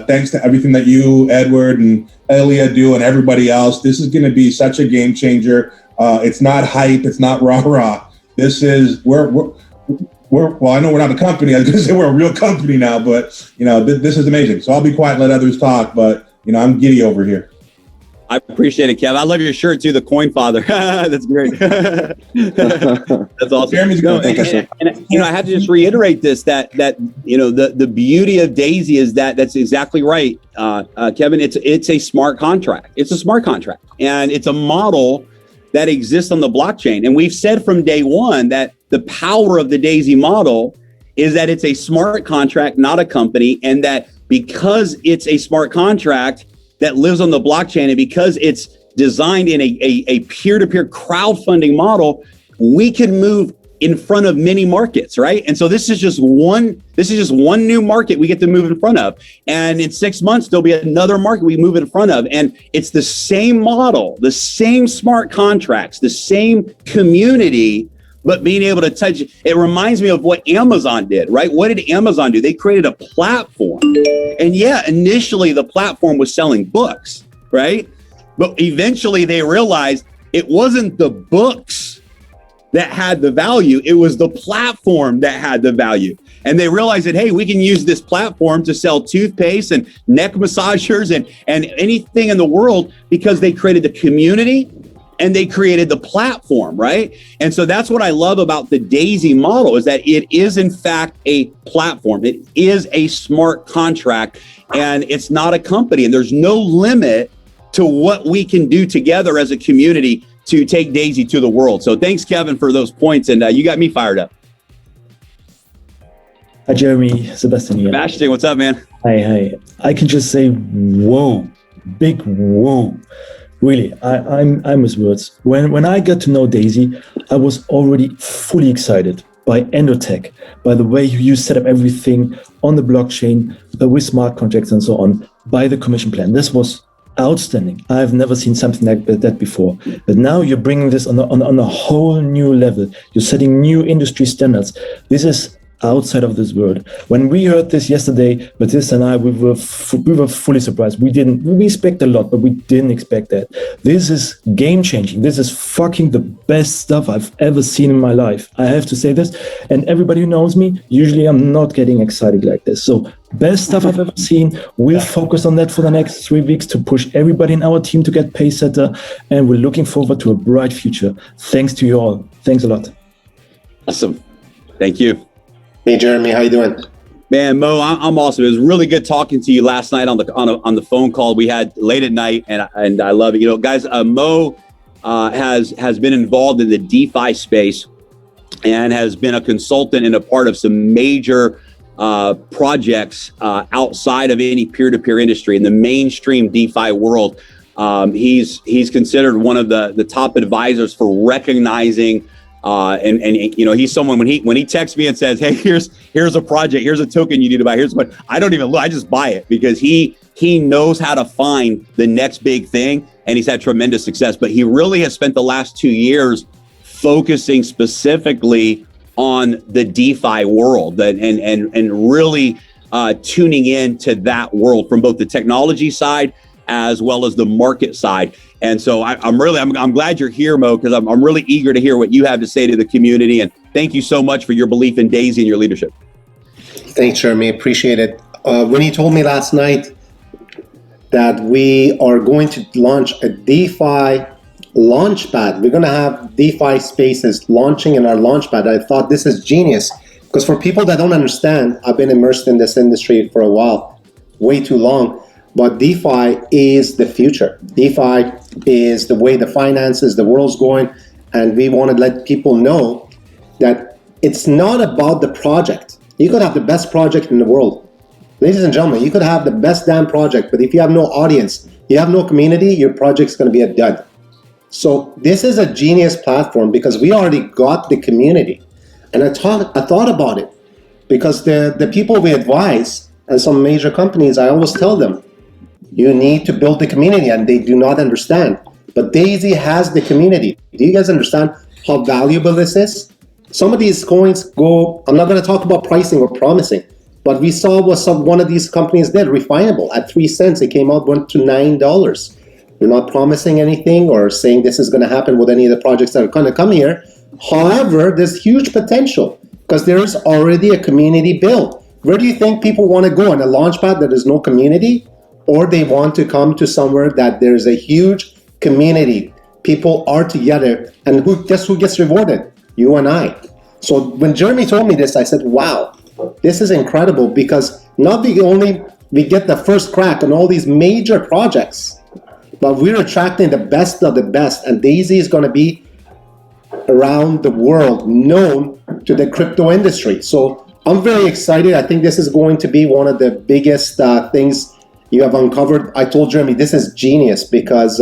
thanks to everything that you, Edward, and Elia do and everybody else. This is going to be such a game changer. It's not hype. It's not rah-rah. This is, well, I know we're not a company. I was going to say we're a real company now, but, you know, this is amazing. So I'll be quiet and let others talk, but, you know, I'm giddy over here. I appreciate it, Kev. I love your shirt too, the Coin Father. That's great. That's awesome. Jeremy's going. And you know, I have to just reiterate this, that you know, the beauty of Daisy is that's exactly right, Kevin. It's a smart contract. It's a smart contract, and it's a model that exists on the blockchain. And we've said from day one that the power of the Daisy model is that it's a smart contract, not a company, and that because it's a smart contract that lives on the blockchain, and because it's designed in a peer-to-peer crowdfunding model, we can move in front of many markets, right? And so this is just one new market we get to move in front of. And in 6 months, there'll be another market we move in front of. And it's the same model, the same smart contracts, the same community, but being able to touch. It reminds me of what Amazon did, right? What did Amazon do? They created a platform. And yeah, initially the platform was selling books, right? But eventually they realized it wasn't the books that had the value, it was the platform that had the value. And they realized that, hey, we can use this platform to sell toothpaste and neck massagers and anything in the world, because they created the community and they created the platform, right? And so that's what I love about the Daisy model, is that it is in fact a platform. It is a smart contract, and it's not a company. And there's no limit to what we can do together as a community to take Daisy to the world. So thanks, Kevin, for those points. And you got me fired up. Hi, Jeremy. Sebastian here. Sebastian, what's up, man? Hi. I can just say, whoa, big whoa. Really, I'm with words. When I got to know Daisy, I was already fully excited by Endotech, by the way you set up everything on the blockchain with smart contracts and so on, by the commission plan. This was outstanding. I've never seen something like that before. But now you're bringing this on a whole new level. You're setting new industry standards. This is outside of this world. When we heard this yesterday, Batista and I, we were fully surprised. We expect a lot, but we didn't expect that. This is game changing. This is fucking the best stuff I've ever seen in my life. I have to say this. And everybody who knows me, usually I'm not getting excited like this. So best stuff I've ever seen. We'll focus on that for the next 3 weeks to push everybody in our team to get Paysetter. And we're looking forward to a bright future. Thanks to you all. Thanks a lot. Awesome. Thank you. Hey, Jeremy, how you doing? Man, Mo, I'm awesome. It was really good talking to you last night on the phone call we had late at night, and I love it. You know, guys, Mo has been involved in the DeFi space and has been a consultant and a part of some major projects outside of any peer-to-peer industry in the mainstream DeFi world. He's considered one of the top advisors for recognizing. And you know, he's someone when he texts me and says, hey, here's a project, here's a token you need to buy, here's what, I don't even look, I just buy it, because he knows how to find the next big thing, and he's had tremendous success. But he really has spent the last 2 years focusing specifically on the DeFi world and really tuning into that world from both the technology side as well as the market side. And so I'm glad you're here, Mo, because I'm really eager to hear what you have to say to the community. And thank you so much for your belief in Daisy and your leadership. Thanks, Jeremy. Appreciate it. When you told me last night that we are going to launch a DeFi Launch Pad, we're going to have DeFi spaces launching in our Launch Pad, I thought this is genius. Because for people that don't understand, I've been immersed in this industry for a while, way too long. But DeFi is the future. DeFi is the way the finances, the world's going. And we want to let people know that it's not about the project. You could have the best project in the world. Ladies and gentlemen, you could have the best damn project, but if you have no audience, you have no community, your project's going to be a dud. So this is a genius platform because we already got the community. And I thought about it because the people we advise and some major companies, I always tell them, you need to build the community, and they do not understand. But Daisy has the community. Do you guys understand how valuable this is? Some of these coins go, I'm not going to talk about pricing or promising, but we saw what one of these companies did, Refinable, at 3 cents. It came out, went to $9. We're not promising anything or saying this is going to happen with any of the projects that are going to come here. However, there's huge potential because there's already a community built. Where do you think people want to go? On a launchpad that there's no community? Or they want to come to somewhere that there's a huge community. People are together. And guess who gets rewarded? You and I. So when Jeremy told me this, I said, wow, this is incredible because not only we get the first crack on all these major projects, but we're attracting the best of the best. And Daisy is going to be around the world known to the crypto industry. So I'm very excited. I think this is going to be one of the biggest things you have uncovered. I told Jeremy, this is genius because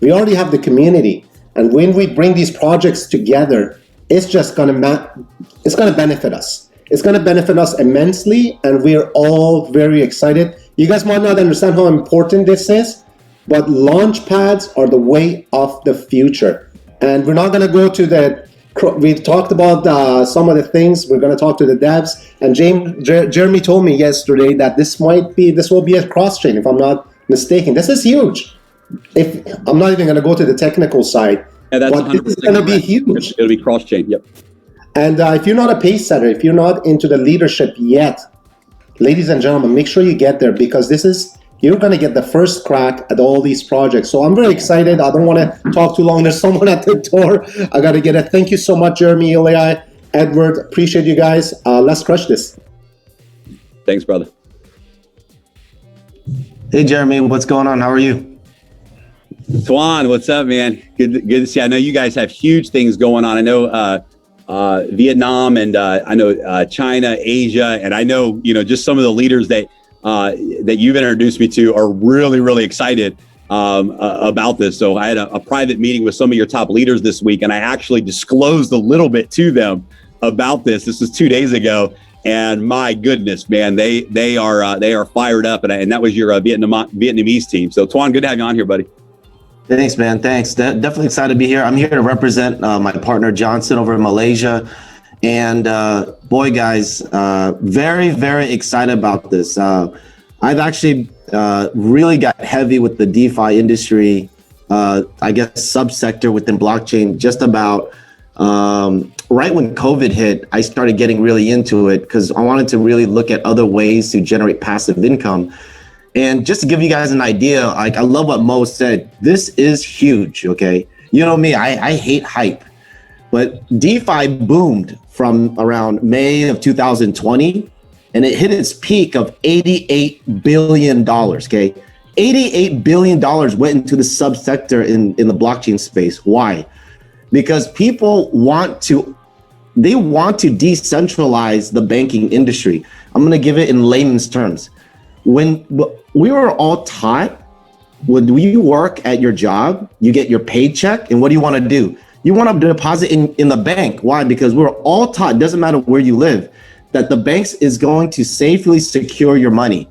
we already have the community. And when we bring these projects together, it's just going to benefit us. It's going to benefit us immensely, and we're all very excited. You guys might not understand how important this is, but launch pads are the way of the future. And we're not going to go to we've talked about some of the things. We're going to talk to the devs. And Jeremy told me yesterday that this will be a cross-chain, if I'm not mistaken. This is huge. I'm not even going to go to the technical side. Yeah, that's but this is going to be huge. It'll be cross-chain, yep. And if you're not a pace setter, if you're not into the leadership yet, ladies and gentlemen, make sure you get there because you're going to get the first crack at all these projects. So I'm very excited. I don't want to talk too long. There's someone at the door. I got to get it. Thank you so much, Jeremy, Eli, Edward. Appreciate you guys. Let's crush this. Thanks, brother. Hey, Jeremy, what's going on? How are you? Tuan, what's up, man? Good to see you. I know you guys have huge things going on. I know Vietnam and I know China, Asia, and I know just some of the leaders that you've introduced me to are really, really excited about this. So I had a private meeting with some of your top leaders this week, and I actually disclosed a little bit to them about this. This was 2 days ago, and my goodness, man, they are fired up, and that was your Vietnamese team. So Tuan, good to have you on here, buddy. Thanks, man. Thanks. Definitely excited to be here. I'm here to represent my partner Johnson over in Malaysia. And boy, guys, very, very excited about this. I've actually really got heavy with the DeFi industry, I guess, subsector within blockchain just about right when COVID hit. I started getting really into it because I wanted to really look at other ways to generate passive income. And just to give you guys an idea, like I love what Mo said, this is huge, okay? You know me, I hate hype, but DeFi boomed from around May of 2020, and it hit its peak of $88 billion, okay? $88 billion went into the subsector in the blockchain space. Why? Because people want to decentralize the banking industry. I'm gonna give it in layman's terms. When we were all taught, when you work at your job, you get your paycheck, and what do you want to do? You want to deposit in the bank. Why? Because we're all taught, doesn't matter where you live, that the banks is going to safely secure your money.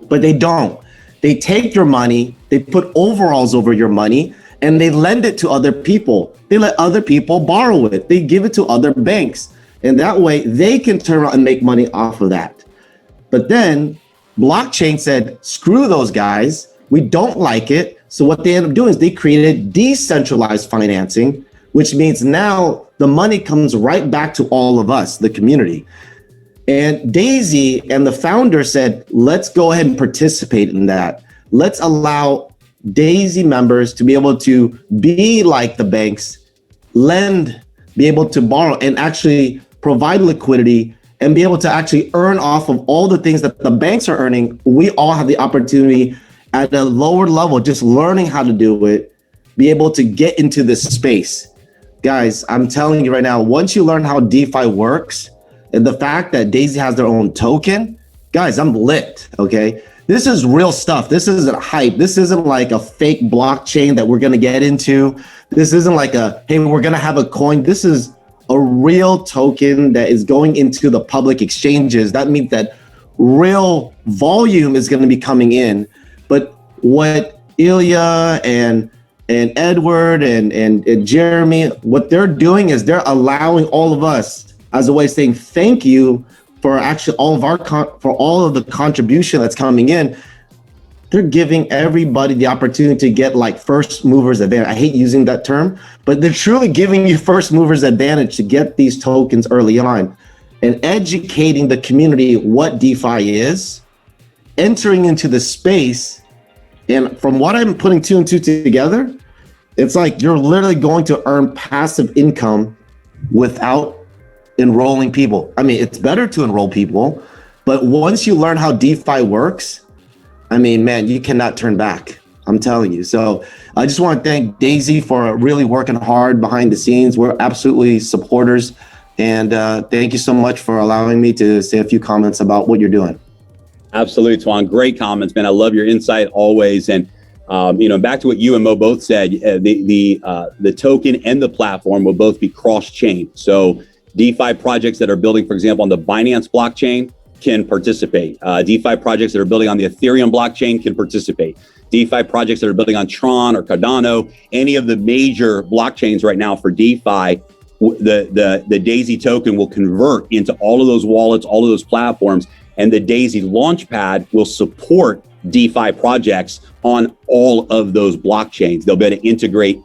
But they don't. They take your money, they put overalls over your money, and they lend it to other people. They let other people borrow it. They give it to other banks. And that way they can turn around and make money off of that. But then blockchain said, screw those guys. We don't like it. So what they end up doing is they created decentralized financing, which means now the money comes right back to all of us, the community. And Daisy and the founder said, let's go ahead and participate in that. Let's allow Daisy members to be able to be like the banks, lend, be able to borrow, and actually provide liquidity and be able to actually earn off of all the things that the banks are earning. We all have the opportunity at a lower level, just learning how to do it, be able to get into this space. Guys, I'm telling you right now, once you learn how DeFi works, And the fact that Daisy has their own token, guys, I'm lit, okay? This is real stuff. This isn't hype. This isn't like a fake blockchain that we're gonna get into. This isn't like hey, we're gonna have a coin. This is a real token that is going into the public exchanges. That means that real volume is gonna be coming in. But what Ilya and Edward and Jeremy, what they're doing is they're allowing all of us as a way of saying thank you for actually all of the contribution that's coming in. They're giving everybody the opportunity to get like first movers advantage. I hate using that term, but they're truly giving you first movers advantage to get these tokens early on and educating the community what DeFi is, entering into the space. And from what I'm putting two and two together, it's like you're literally going to earn passive income without enrolling people. I mean, it's better to enroll people, but once you learn how DeFi works, I mean, man, you cannot turn back. I'm telling you. So I just want to thank Daisy for really working hard behind the scenes. We're absolutely supporters. And thank you so much for allowing me to say a few comments about what you're doing. Absolutely, Twan. Great comments, man. I love your insight always. And back to what you and Mo both said, the token and the platform will both be cross-chain. So DeFi projects that are building, for example, on the Binance blockchain can participate. DeFi projects that are building on the Ethereum blockchain can participate. DeFi projects that are building on Tron or Cardano, any of the major blockchains right now for DeFi, the Daisy token will convert into all of those wallets, all of those platforms, and the Daisy Launch Pad will support DeFi projects on all of those blockchains. They'll be able to integrate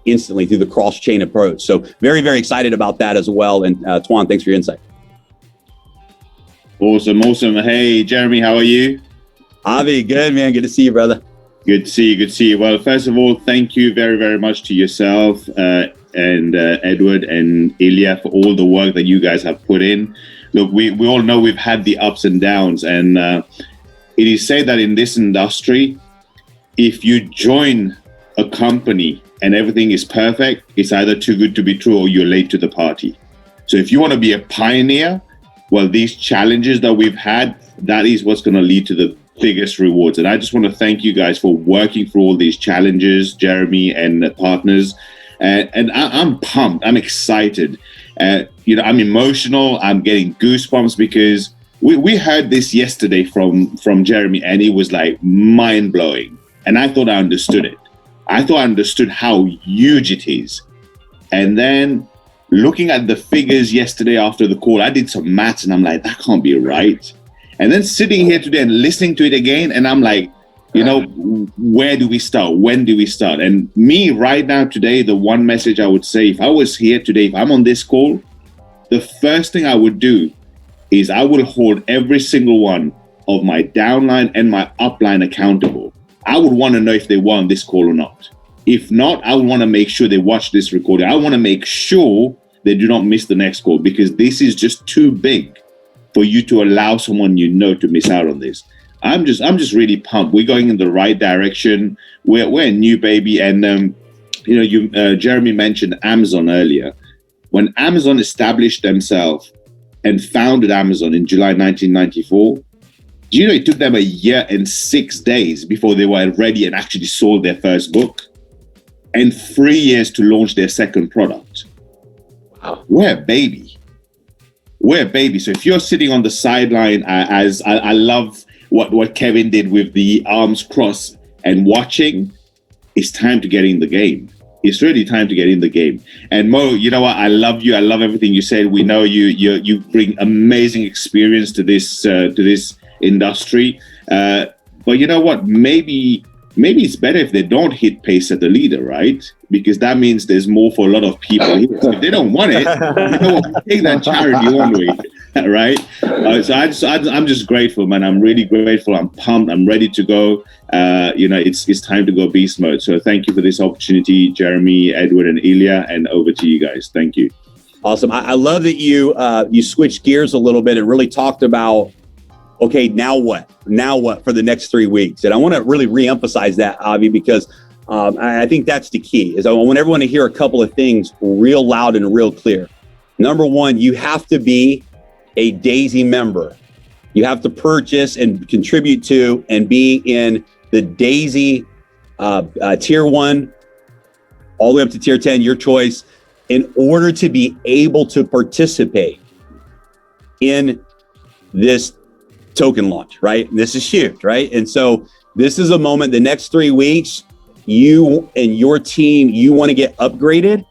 instantly through the cross-chain approach. So very, very excited about that as well. And Twan, thanks for your insight. Awesome. Hey, Jeremy, how are you? Avi, good, man. Good to see you, brother. Good to see you. Well, first of all, thank you very, very much to yourself and Edward and Ilya for all the work that you guys have put in. Look, we all know we've had the ups and downs, and it is said that in this industry, if you join a company and everything is perfect, it's either too good to be true or you're late to the party. So if you want to be a pioneer, well, these challenges that we've had, that is what's going to lead to the biggest rewards. And I just want to thank you guys for working through all these challenges, Jeremy and partners. And I'm pumped. I'm excited. I'm emotional. I'm getting goosebumps because we heard this yesterday from Jeremy, and it was like mind blowing. And I thought I understood it. I thought I understood how huge it is. And then looking at the figures yesterday after the call, I did some maths and I'm like, that can't be right. And then sitting here today and listening to it again, and I'm like, where do we start? When do we start? And me right now today, the one message I would say, if I was here today, if I'm on this call, the first thing I would do is I will hold every single one of my downline and my upline accountable. I would want to know if they were on this call or not. If not, I would want to make sure they watch this recording. I want to make sure they do not miss the next call, because this is just too big for you to allow someone to miss out on this. I'm just really pumped. We're going in the right direction. We're a new baby, and Jeremy mentioned Amazon earlier. When Amazon established themselves and founded Amazon in July 1994, it took them a year and 6 days before they were ready and actually sold their first book, and 3 years to launch their second product. Wow. We're a baby. So if you're sitting on the sideline, as I love what Kevin did with the arms crossed and watching, it's time to get in the game. It's really time to get in the game. And Mo, you know what? I love you. I love everything you said. We know you bring amazing experience to this industry. But you know what? Maybe it's better if they don't hit pace at the leader, right? Because that means there's more for a lot of people. If they don't want it, take that charity one way, right? So I'm just grateful, man. I'm really grateful. I'm pumped. I'm ready to go. It's time to go beast mode. So thank you for this opportunity, Jeremy, Edward, and Ilya. And over to you guys. Thank you. Awesome. I love that you switched gears a little bit and really talked about, okay, now what? Now what for the next 3 weeks? And I want to really reemphasize that, Avi, because I think that's the key. Is I want everyone to hear a couple of things real loud and real clear. Number one, you have to be a DAISY member. You have to purchase and contribute to and be in the DAISY tier 1 all the way up to tier 10, your choice, in order to be able to participate in this token launch, right? This is huge, right? And so this is a moment, the next 3 weeks, you and your team, you want to get upgraded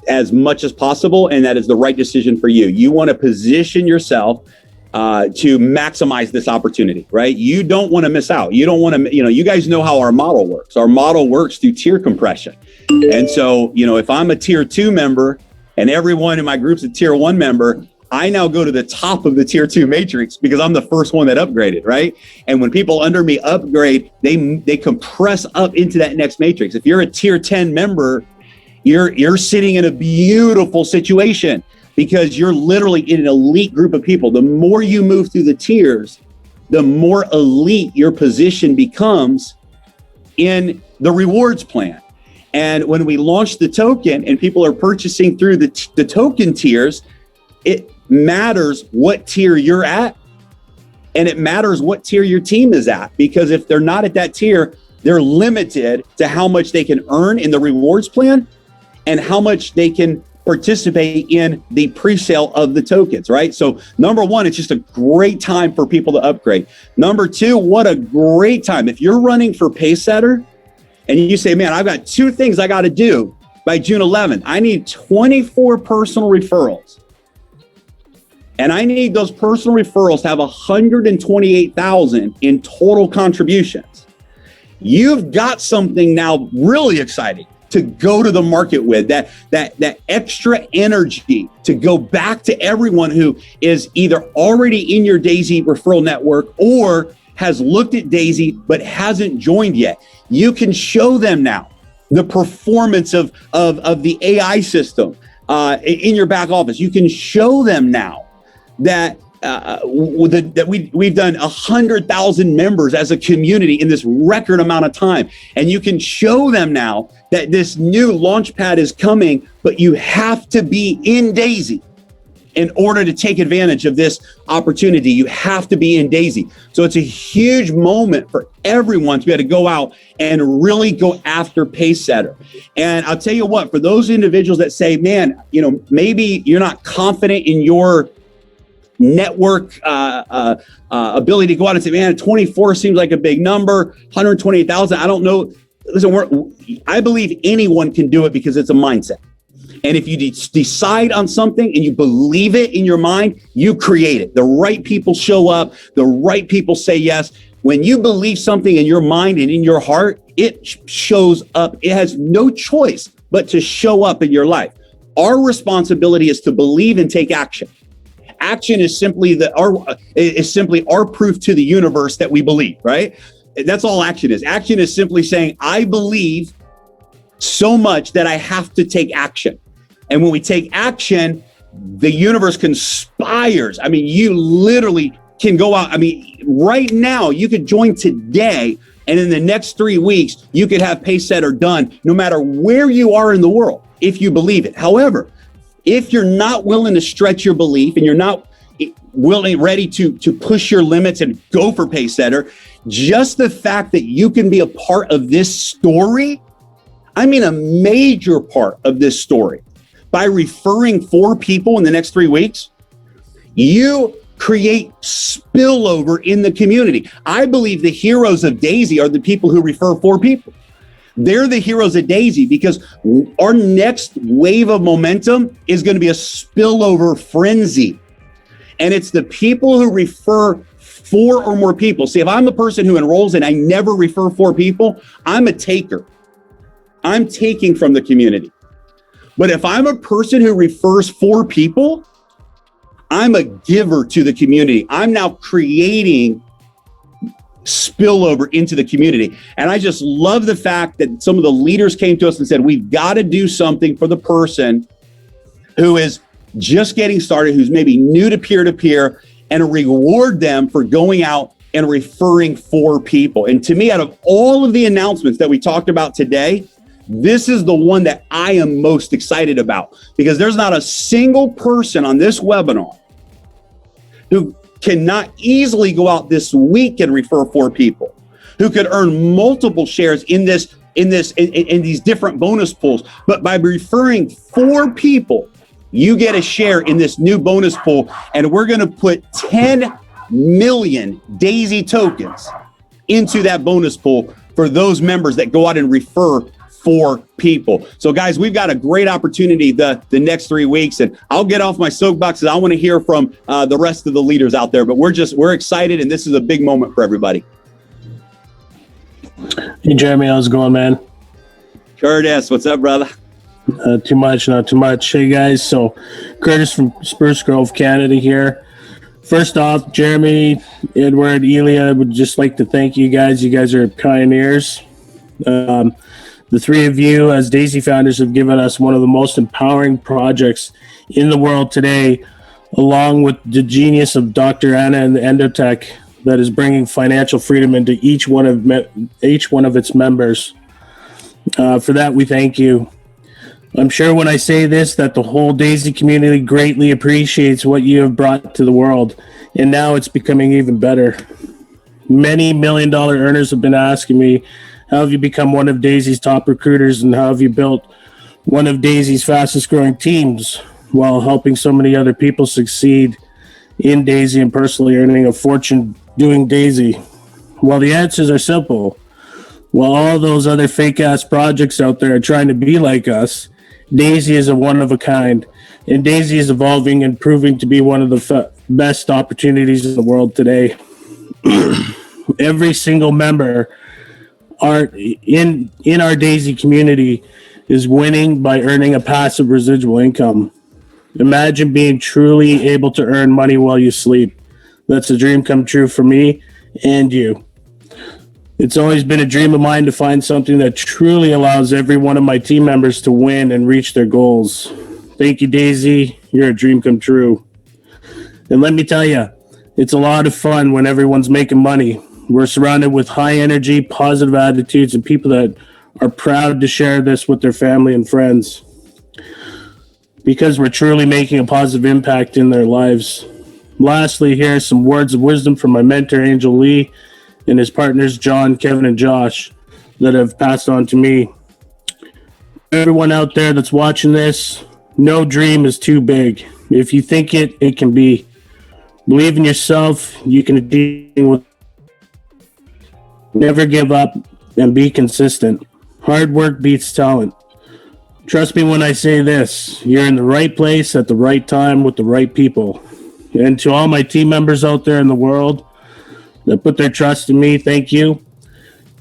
as much as possible, and that is the right decision for you. You want to position yourself to maximize this opportunity, right? You don't want to miss out. You don't want to, you guys know how our model works. Our model works through tier compression. And so, if I'm a tier 2 member and everyone in my group's a tier 1 member, I now go to the top of the tier 2 matrix because I'm the first one that upgraded, right? And when people under me upgrade, they compress up into that next matrix. If you're a tier 10 member, you're sitting in a beautiful situation because you're literally in an elite group of people. The more you move through the tiers, the more elite your position becomes in the rewards plan. And when we launch the token and people are purchasing through the token tiers, it matters what tier you're at, and it matters what tier your team is at, because if they're not at that tier, they're limited to how much they can earn in the rewards plan and how much they can participate in the pre-sale of the tokens, right? So number one, it's just a great time for people to upgrade. Number two, what a great time. If you're running for Pacesetter and you say, man, I've got 2 things I got to do by June 11th. I need 24 personal referrals. And I need those personal referrals to have 128,000 in total contributions. You've got something now really exciting to go to the market with, that extra energy to go back to everyone who is either already in your DAISY referral network or has looked at DAISY but hasn't joined yet. You can show them now the performance of the AI system in your back office. You can show them now that we've done 100,000 members as a community in this record amount of time. And you can show them now that this new Launchpad is coming, but you have to be in DAISY in order to take advantage of this opportunity. You have to be in DAISY. So it's a huge moment for everyone to be able to go out and really go after Pacesetter. And I'll tell you what, for those individuals that say, man, maybe you're not confident in your network ability to go out and say, man, 24 seems like a big number, 128,000. I don't know. Listen, I believe anyone can do it because it's a mindset. And if you decide on something and you believe it in your mind, you create it. The right people show up. The right people say yes. When you believe something in your mind and in your heart, it shows up. It has no choice but to show up in your life. Our responsibility is to believe and take action. Action is simply our proof to the universe that we believe, right? That's all action is. Action is simply saying, I believe so much that I have to take action. And when we take action, the universe conspires. I mean, you literally can go out. I mean, right now, you could join today, and in the next 3 weeks, you could have Pacesetter done no matter where you are in the world, if you believe it. However, if you're not willing to stretch your belief and you're not ready to push your limits and go for Pacesetter, just the fact that you can be a part of this story, I mean a major part of this story, by referring 4 people in the next 3 weeks, you create spillover in the community. I believe the heroes of DAISY are the people who refer 4 people. They're the heroes of DAISY because our next wave of momentum is going to be a spillover frenzy. And it's the people who refer 4 or more people. See, if I'm the person who enrolls and I never refer 4 people, I'm a taker. I'm taking from the community. But if I'm a person who refers 4 people, I'm a giver to the community. I'm now creating spillover into the community. And I just love the fact that some of the leaders came to us and said, we've got to do something for the person who is just getting started, who's maybe new to peer-to-peer, and reward them for going out and referring 4 people. And to me, out of all of the announcements that we talked about today, this is the one that I am most excited about, because there's not a single person on this webinar who cannot easily go out this week and refer 4 people, who could earn multiple shares in these different bonus pools. But by referring 4 people, you get a share in this new bonus pool, and we're going to put 10 million DAISY tokens into that bonus pool for those members that go out and refer 4 people. So guys, we've got a great opportunity the next 3 weeks, and I'll get off my soapbox, and I want to hear from the rest of the leaders out there, but we're excited, and this is a big moment for everybody. Hey Jeremy, how's it going, man? Curtis, what's up, brother? Not too much. Hey guys, so Curtis from Spruce Grove, Canada here. First off, Jeremy, Edward, Elia, would just like to thank you guys. You guys are pioneers. The 3 of you as DAISY founders have given us one of the most empowering projects in the world today, along with the genius of Dr. Anna and the Endotech that is bringing financial freedom into each one of its members. For that, we thank you. I'm sure when I say this that the whole DAISY community greatly appreciates what you have brought to the world, and now it's becoming even better. Many million-dollar earners have been asking me, how have you become one of DAISY's top recruiters, and how have you built one of DAISY's fastest-growing teams while helping so many other people succeed in DAISY and personally earning a fortune doing DAISY? Well, the answers are simple. While all those other fake-ass projects out there are trying to be like us, DAISY is a one-of-a-kind, and DAISY is evolving and proving to be one of the best opportunities in the world today. Every single member in our DAISY community is winning by earning a passive residual income. Imagine being truly able to earn money while you sleep. That's a dream come true for me and you. It's always been a dream of mine to find something that truly allows every one of my team members to win and reach their goals. Thank you, DAISY. You're a dream come true. And let me tell you, it's a lot of fun when everyone's making money. We're surrounded with high energy, positive attitudes, and people that are proud to share this with their family and friends, because we're truly making a positive impact in their lives. Lastly, here are some words of wisdom from my mentor, Angel Lee, and his partners, John, Kevin, and Josh, that have passed on to me. Everyone out there that's watching this, no dream is too big. If you think it, it can be. Believe in yourself. You can achieve. Never give up and be consistent. Hard work beats talent. Trust me when I say this. You're in the right place at the right time with the right people. And to all my team members out there in the world that put their trust in me, thank you.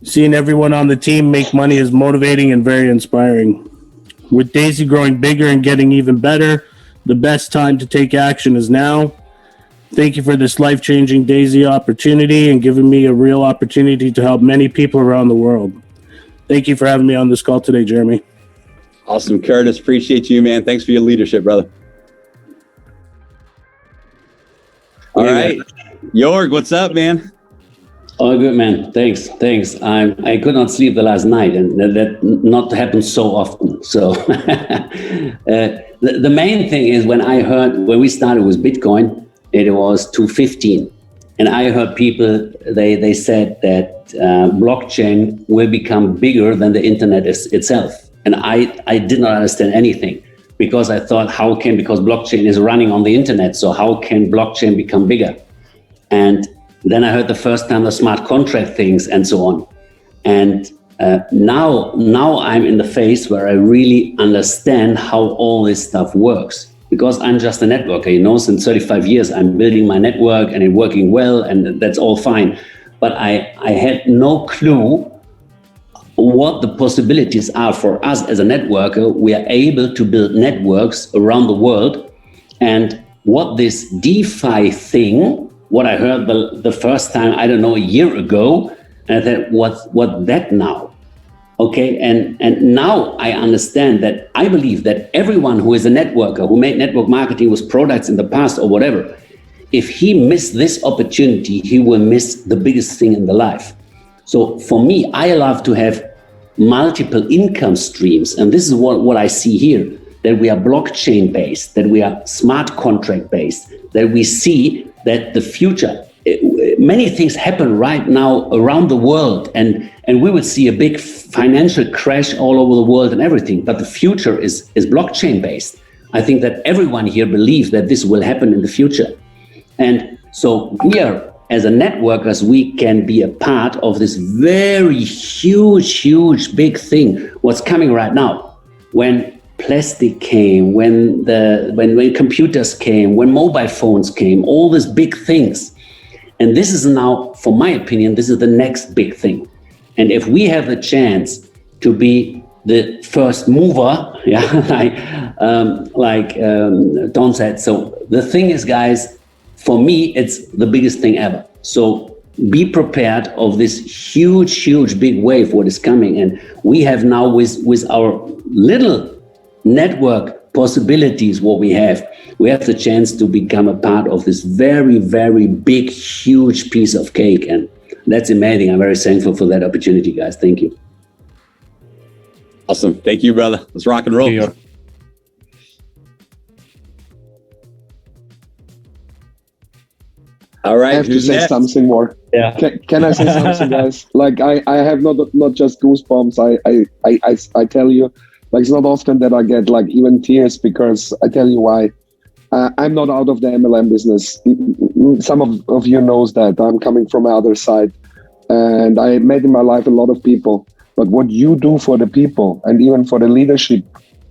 Seeing everyone on the team make money is motivating and very inspiring. With DAISY growing bigger and getting even better, the best time to take action is now. Thank you for this life-changing DAISY opportunity and giving me a real opportunity to help many people around the world. Thank you for having me on this call today, Jeremy. Awesome, Curtis. Appreciate you, man. Thanks for your leadership, brother. All right. Jorg, what's up, man? Oh, good, man. Thanks. I could not sleep the last night, and that not happens so often. So the main thing is when we started with Bitcoin, it was 215. And I heard people, they said that blockchain will become bigger than the internet itself. And I did not understand anything, because I thought, because blockchain is running on the internet, so how can blockchain become bigger? And then I heard the first time the smart contract things and so on. And now I'm in the phase where I really understand how all this stuff works, because I'm just a networker, since 35 years, I'm building my network and it's working well, and that's all fine. But I had no clue what the possibilities are for us as a networker. We are able to build networks around the world, and what this DeFi thing, what I heard the first time, I don't know, a year ago, and I thought, what that now? Okay, and now I understand that I believe that everyone who is a networker, who made network marketing with products in the past or whatever, if he missed this opportunity, he will miss the biggest thing in the life. So for me, I love to have multiple income streams. And this is what I see here, that we are blockchain based, that we are smart contract based, that we see that the future, many things happen right now around the world, and we will see a big financial crash all over the world and everything. But the future is blockchain based. I think that everyone here believes that this will happen in the future. And so we are, as a networkers, we can be a part of this very huge, big thing. What's coming right now? When plastic came, when computers came, when mobile phones came, all these big things. And this is now, for my opinion, this is the next big thing. And if we have the chance to be the first mover, like Don said. So the thing is, guys, for me, it's the biggest thing ever. So be prepared of this huge, big wave, what is coming. And we have now with our little network possibilities, what we have the chance to become a part of this very big, huge piece of cake. And that's amazing. I'm very thankful for that opportunity, guys. Thank you. Awesome. Thank you, brother. Let's rock and roll. All right. I have to say something more. Yeah. Can I say something, guys? Like I have not just goosebumps. I tell you, like it's not often that I get like even tears, because I tell you why. I'm not out of the MLM business. Some of you knows that I'm coming from the other side, and I met in my life a lot of people. But what you do for the people, and even for the leadership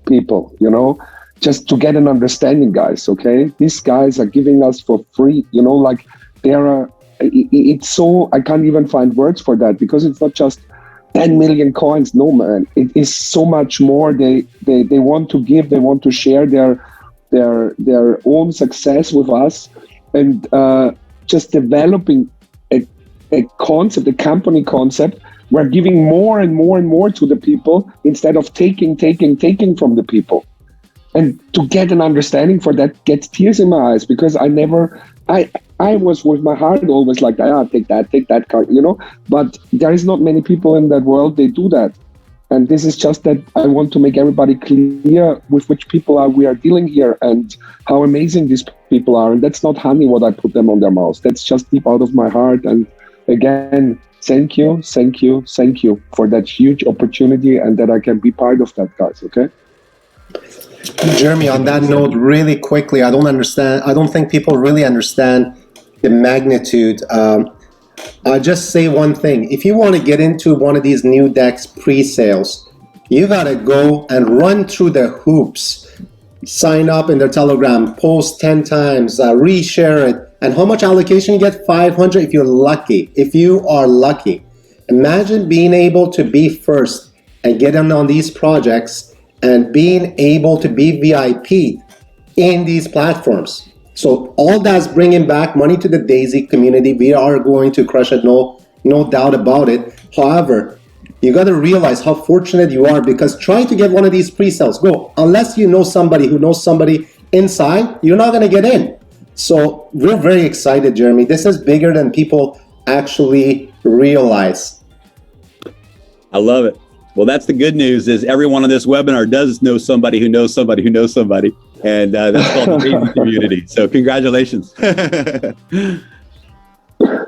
people, you know, just to get an understanding, guys. Okay, these guys are giving us for free. You know, like it's so, I can't even find words for that, because it's not just 10 million coins. No, man, it is so much more. They want to give. They want to share their own success with us, and just developing a concept, a company concept. We're giving more and more to the people instead of taking from the people. And to get an understanding for that gets tears in my eyes, because I was with my heart always like, take that card, you know. But there is not many people in that world, they do that. And this is just that I want to make everybody clear with which people we are dealing here, and how amazing these people are. And that's not honey what I put them on their mouth. That's just deep out of my heart. And again, thank you for that huge opportunity, and that I can be part of that, guys. Okay. Jeremy, on that note, really quickly, I don't think people really understand the magnitude. I'll just say one thing. If you want to get into one of these new DEX pre-sales, you got to go and run through the hoops, sign up in their Telegram, post 10 times, reshare it. And how much allocation you get? 500 if you're lucky. If you are lucky. Imagine being able to be first and get on these projects and being able to be VIP in these platforms. So all that's bringing back money to the Daisy community. We are going to crush it, no doubt about it. However, you got to realize how fortunate you are, because trying to get one of these pre-sales, unless you know somebody who knows somebody inside, you're not going to get in. So we're very excited, Jeremy. This is bigger than people actually realize. I love it. Well, that's the good news, is everyone on this webinar does know somebody who knows somebody who knows somebody. And that's called the Daisy community. So congratulations.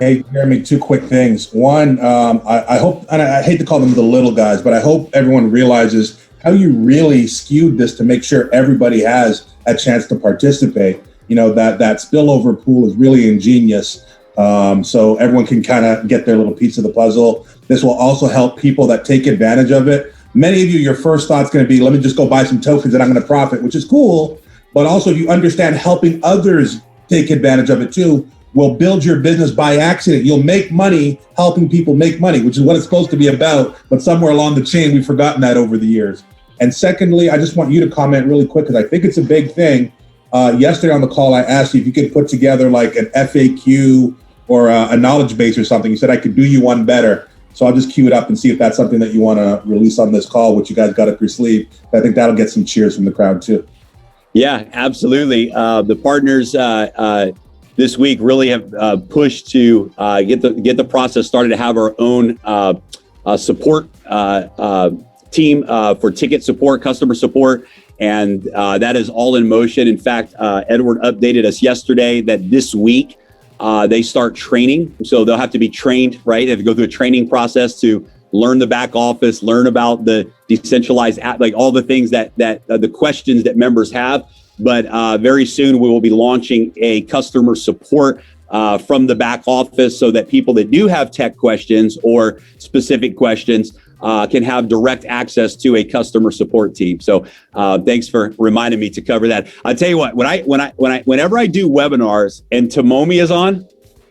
Hey, Jeremy, two quick things. One, I hope, and I hate to call them the little guys, but I hope everyone realizes how you really skewed this to make sure everybody has a chance to participate. You know, that spillover pool is really ingenious. So everyone can kind of get their little piece of the puzzle. This will also help people that take advantage of it. Many of you, your first thought's going to be, let me just go buy some tokens and I'm going to profit, which is cool. But also, if you understand helping others take advantage of it too, will build your business by accident. You'll make money helping people make money, which is what it's supposed to be about. But somewhere along the chain, we've forgotten that over the years. And secondly, I just want you to comment really quick, because I think it's a big thing. Yesterday on the call, I asked you if you could put together like an FAQ or a knowledge base or something. You said I could do you one better. So I'll just queue it up and see if that's something that you want to release on this call, which you guys got up your sleeve. I think that'll get some cheers from the crowd too. Yeah, absolutely. The partners this week really have pushed to get the process started, to have our own support team for ticket support, customer support. And that is all in motion. In fact, Edward updated us yesterday that this week they start training. So they'll have to be trained, right? They have to go through a training process to learn the back office, learn about the decentralized app, like all the things that the questions that members have. But very soon we will be launching a customer support from the back office so that people that do have tech questions or specific questions can have direct access to a customer support team. So thanks for reminding me to cover that. I'll tell you what, whenever I do webinars and Tomomi is on,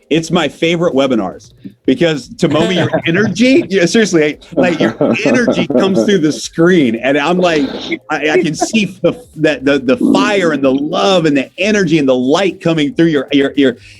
it's my favorite webinars because Tomomi, your energy, seriously, like your energy comes through the screen, and I'm like, I can see the fire and the love and the energy and the light coming through your.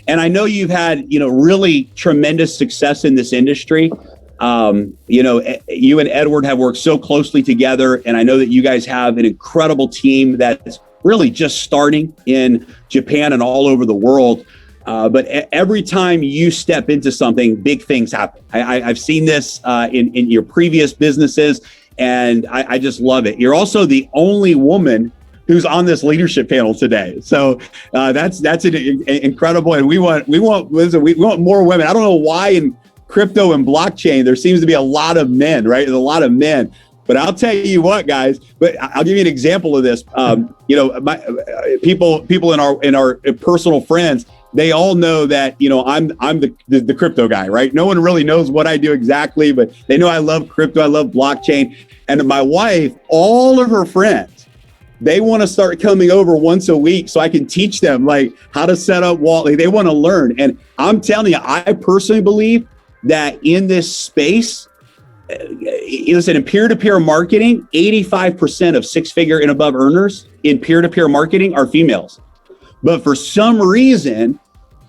And I know you've had really tremendous success in this industry. You and Edward have worked so closely together, and I know that you guys have an incredible team that's really just starting in Japan and all over the world. But every time you step into something, big things happen. I've seen this in your previous businesses, and I just love it. You're also the only woman who's on this leadership panel today. So that's incredible, and we want more women. I don't know why in crypto and blockchain there seems to be a lot of men, right? There's a lot of men. But I'll tell you what, guys. But I'll give you an example of this. People in our personal friends, they all know that I'm the crypto guy, right? No one really knows what I do exactly, but they know I love crypto, I love blockchain. And my wife, all of her friends, they want to start coming over once a week so I can teach them like how to set up wallet. They want to learn, and I'm telling you, I personally believe that in this space, listen, in peer-to-peer marketing, 85% of six-figure and above earners in peer-to-peer marketing are females. But for some reason,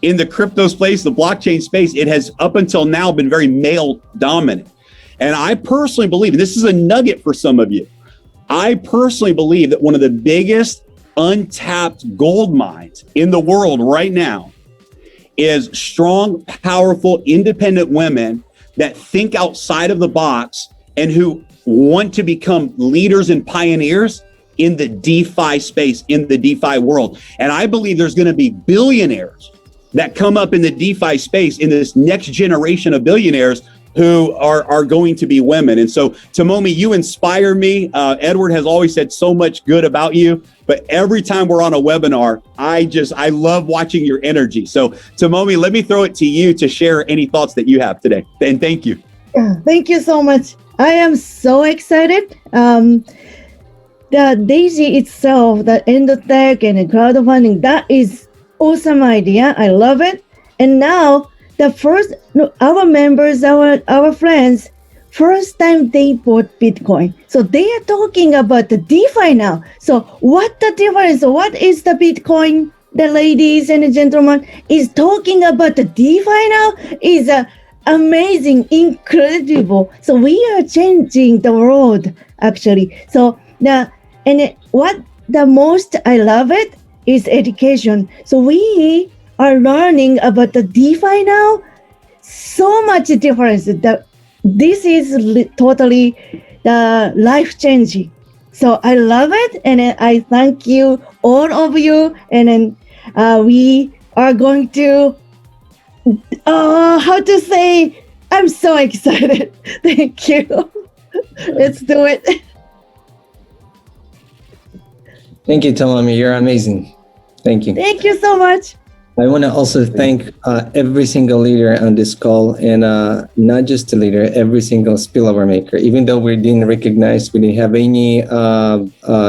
in the crypto space, the blockchain space, it has up until now been very male dominant. And I personally believe, and this is a nugget for some of you, I personally believe that one of the biggest untapped gold mines in the world right now is strong, powerful, independent women that think outside of the box and who want to become leaders and pioneers in the DeFi space, in the DeFi world. And I believe there's going to be billionaires that come up in the DeFi space in this next generation of billionaires who are going to be women. And so, Tomomi, you inspire me. Edward has always said so much good about you, but every time we're on a webinar, I love watching your energy. So, Tomomi, let me throw it to you to share any thoughts that you have today. And thank you. Thank you so much. I am so excited. The Daisy itself, the EndTech and the crowdfunding, that is awesome idea. I love it. And now, our members, our friends, first time they bought Bitcoin. So they are talking about the DeFi now. So what the difference? What is the Bitcoin? The ladies and the gentlemen is talking about the DeFi now is amazing, incredible. So we are changing the world actually. So what the most I love it is education. So we are learning about the DeFi now. So much difference. This is totally life changing. So I love it, and I thank you, all of you. And then we are going to, I'm so excited. Thank you. Let's do it. Thank you, Tomomi. You're amazing. Thank you. Thank you so much. I want to also thank every single leader on this call, and not just the leader, every single spillover maker. Even though we didn't recognize, we didn't have any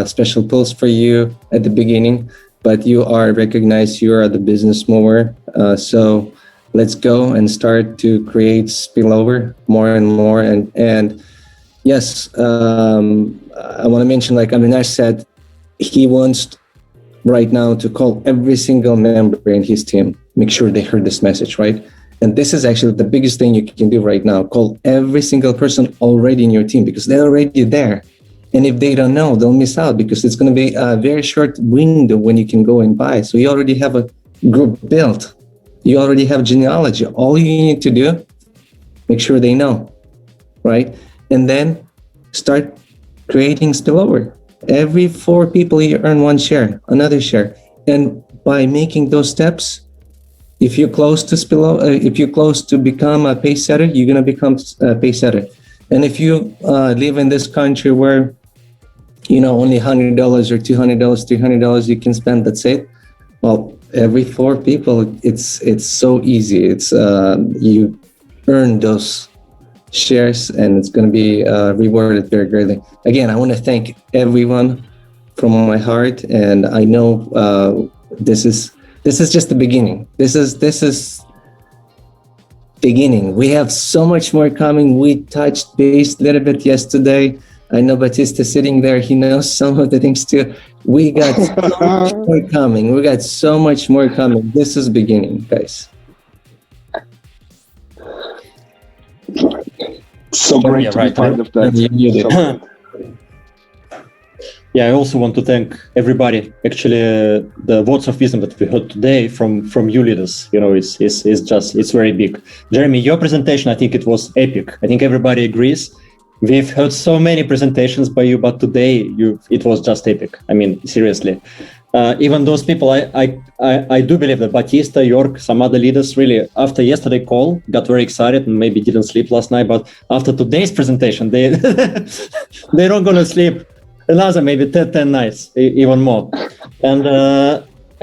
special posts for you at the beginning, but you are recognized, you are the business mover. So let's go and start to create spillover more and more. And yes, I want to mention, like Avinash said, he wants right now to call every single member in his team, make sure they heard this message, right? And this is actually the biggest thing you can do right now. Call every single person already in your team because they're already there. And if they don't know, they'll miss out because it's going to be a very short window when you can go and buy. So you already have a group built. You already have genealogy. All you need to do, make sure they know, right? And then start creating spillover. Every 4 people, you earn 1 share, another share. And by making those steps, if you're close to if you're close to become a pace setter, you're gonna become a pace setter. And if you live in this country where only $100 or $200, $300 you can spend, that's it. Well, every 4 people, it's so easy. It's you earn those shares, and it's going to be rewarded very greatly. Again, I want to thank everyone from my heart, and I know this is just the beginning. This is beginning. We have so much more coming. We touched base a little bit yesterday. I know Batista sitting there. He knows some of the things too. We got so much more coming. We got so much more coming. This is beginning, guys. So great to be part of that. Yeah, I also want to thank everybody. Actually, the words of wisdom that we heard today from you leaders, it's very big. Jeremy, your presentation, I think it was epic. I think everybody agrees. We've heard so many presentations by you, but today it was just epic. I mean, seriously. Even those people, I do believe that Batista, York, some other leaders really, after yesterday's call, got very excited and maybe didn't sleep last night. But after today's presentation, they're not going to sleep another maybe 10 nights, even more.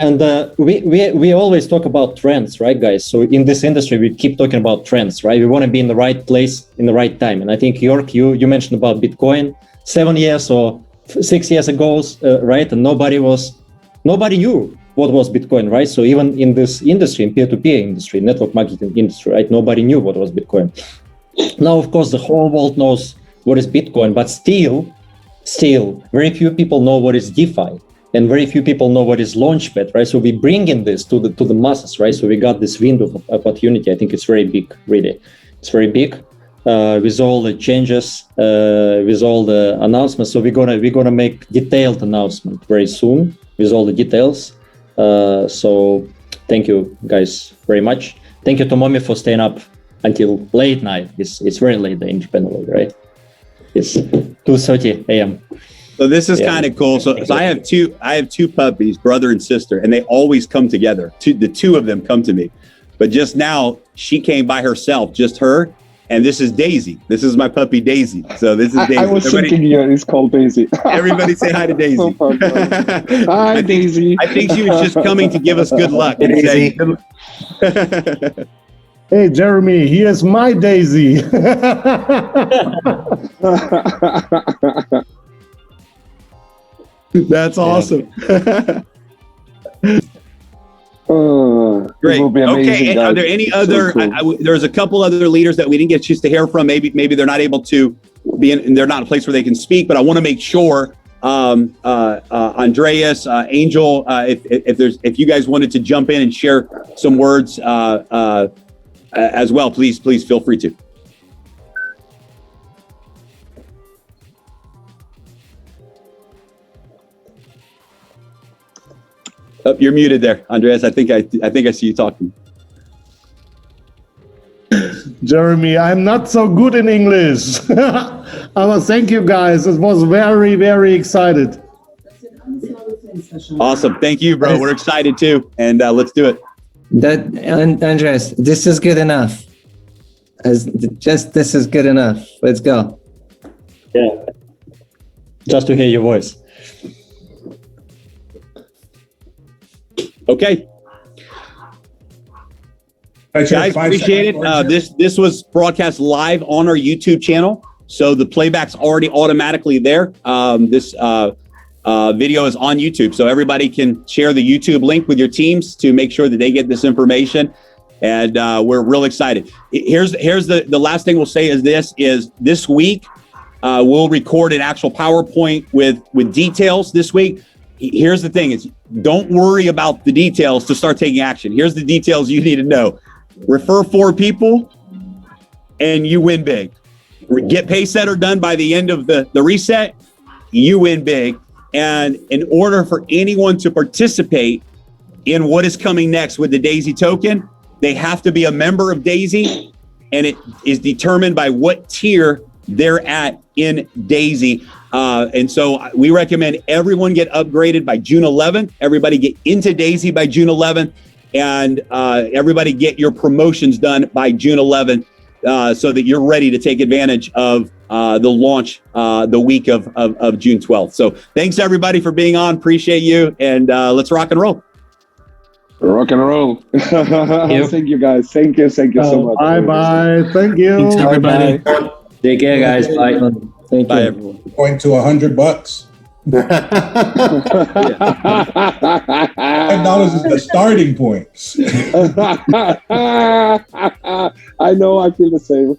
And we always talk about trends, right, guys? So in this industry, we keep talking about trends, right? We want to be in the right place in the right time. And I think, York, you mentioned about Bitcoin 7 years or 6 years ago, right? And nobody knew what was Bitcoin, right? So even in this industry, in peer-to-peer industry, network marketing industry, right? Nobody knew what was Bitcoin. Now, of course, the whole world knows what is Bitcoin, but still, very few people know what is DeFi, and very few people know what is Launchpad, right? So we bring in this to the masses, right? So we got this window of opportunity. I think it's very big, really. It's very big with all the changes, with all the announcements. So we're gonna make detailed announcement very soon with all the details. So thank you guys very much. Thank you, Tomomi, for staying up until late night. It's very late in Japan, right? It's 2:30 a.m. So this is kind of cool. So I have two puppies, brother and sister, and they always come together. The two of them come to me. But just now she came by herself, just her. And this is Daisy. This is my puppy Daisy. So this is Daisy. I was thinking it's called Daisy. Everybody say hi to Daisy. Hi, Daisy. I think she was just coming to give us good luck. And say, hey, Jeremy, here's my Daisy. That's awesome. Great. Okay. Are there any other? So cool. There's a couple other leaders that we didn't get a chance to hear from. Maybe they're not able to be in. They're not in a place where they can speak. But I want to make sure, Andreas, Angel, if you guys wanted to jump in and share some words as well, please feel free to. Oh, you're muted there, Andreas. I think I see you talking. Jeremy, I'm not so good in English. I want to thank you guys. It was very, very excited. Awesome. Thank you, bro. We're excited too. And let's do it. Andreas, this is good enough. This is good enough. Let's go. Yeah. Just to hear your voice. Okay. Guys, appreciate it. This was broadcast live on our YouTube channel, so the playback's already automatically there. This video is on YouTube, so everybody can share the YouTube link with your teams to make sure that they get this information. And we're real excited. Here's the last thing we'll say is this week we'll record an actual PowerPoint with details this week. Here's the thing is, don't worry about the details to start taking action. Here's the details you need to know. Refer 4 people and you win big. Get Paysetter done by the end of the reset, you win big. And in order for anyone to participate in what is coming next with the Daisy token, they have to be a member of Daisy, and it is determined by what tier they're at in Daisy. And so we recommend everyone get upgraded by June 11th. Everybody get into Daisy by June 11th. and everybody get your promotions done by June 11th so that you're ready to take advantage of the launch the week of June 12th. So thanks everybody for being on. Appreciate you, and let's rock and roll. Rock and roll. Thank you guys. Thank you so much. Bye. Thank you. Thanks, everybody. Bye. Take care, guys. Bye. Thank Bye, you. everyone. Going to $100. $5 is the starting point. I know, I feel the same.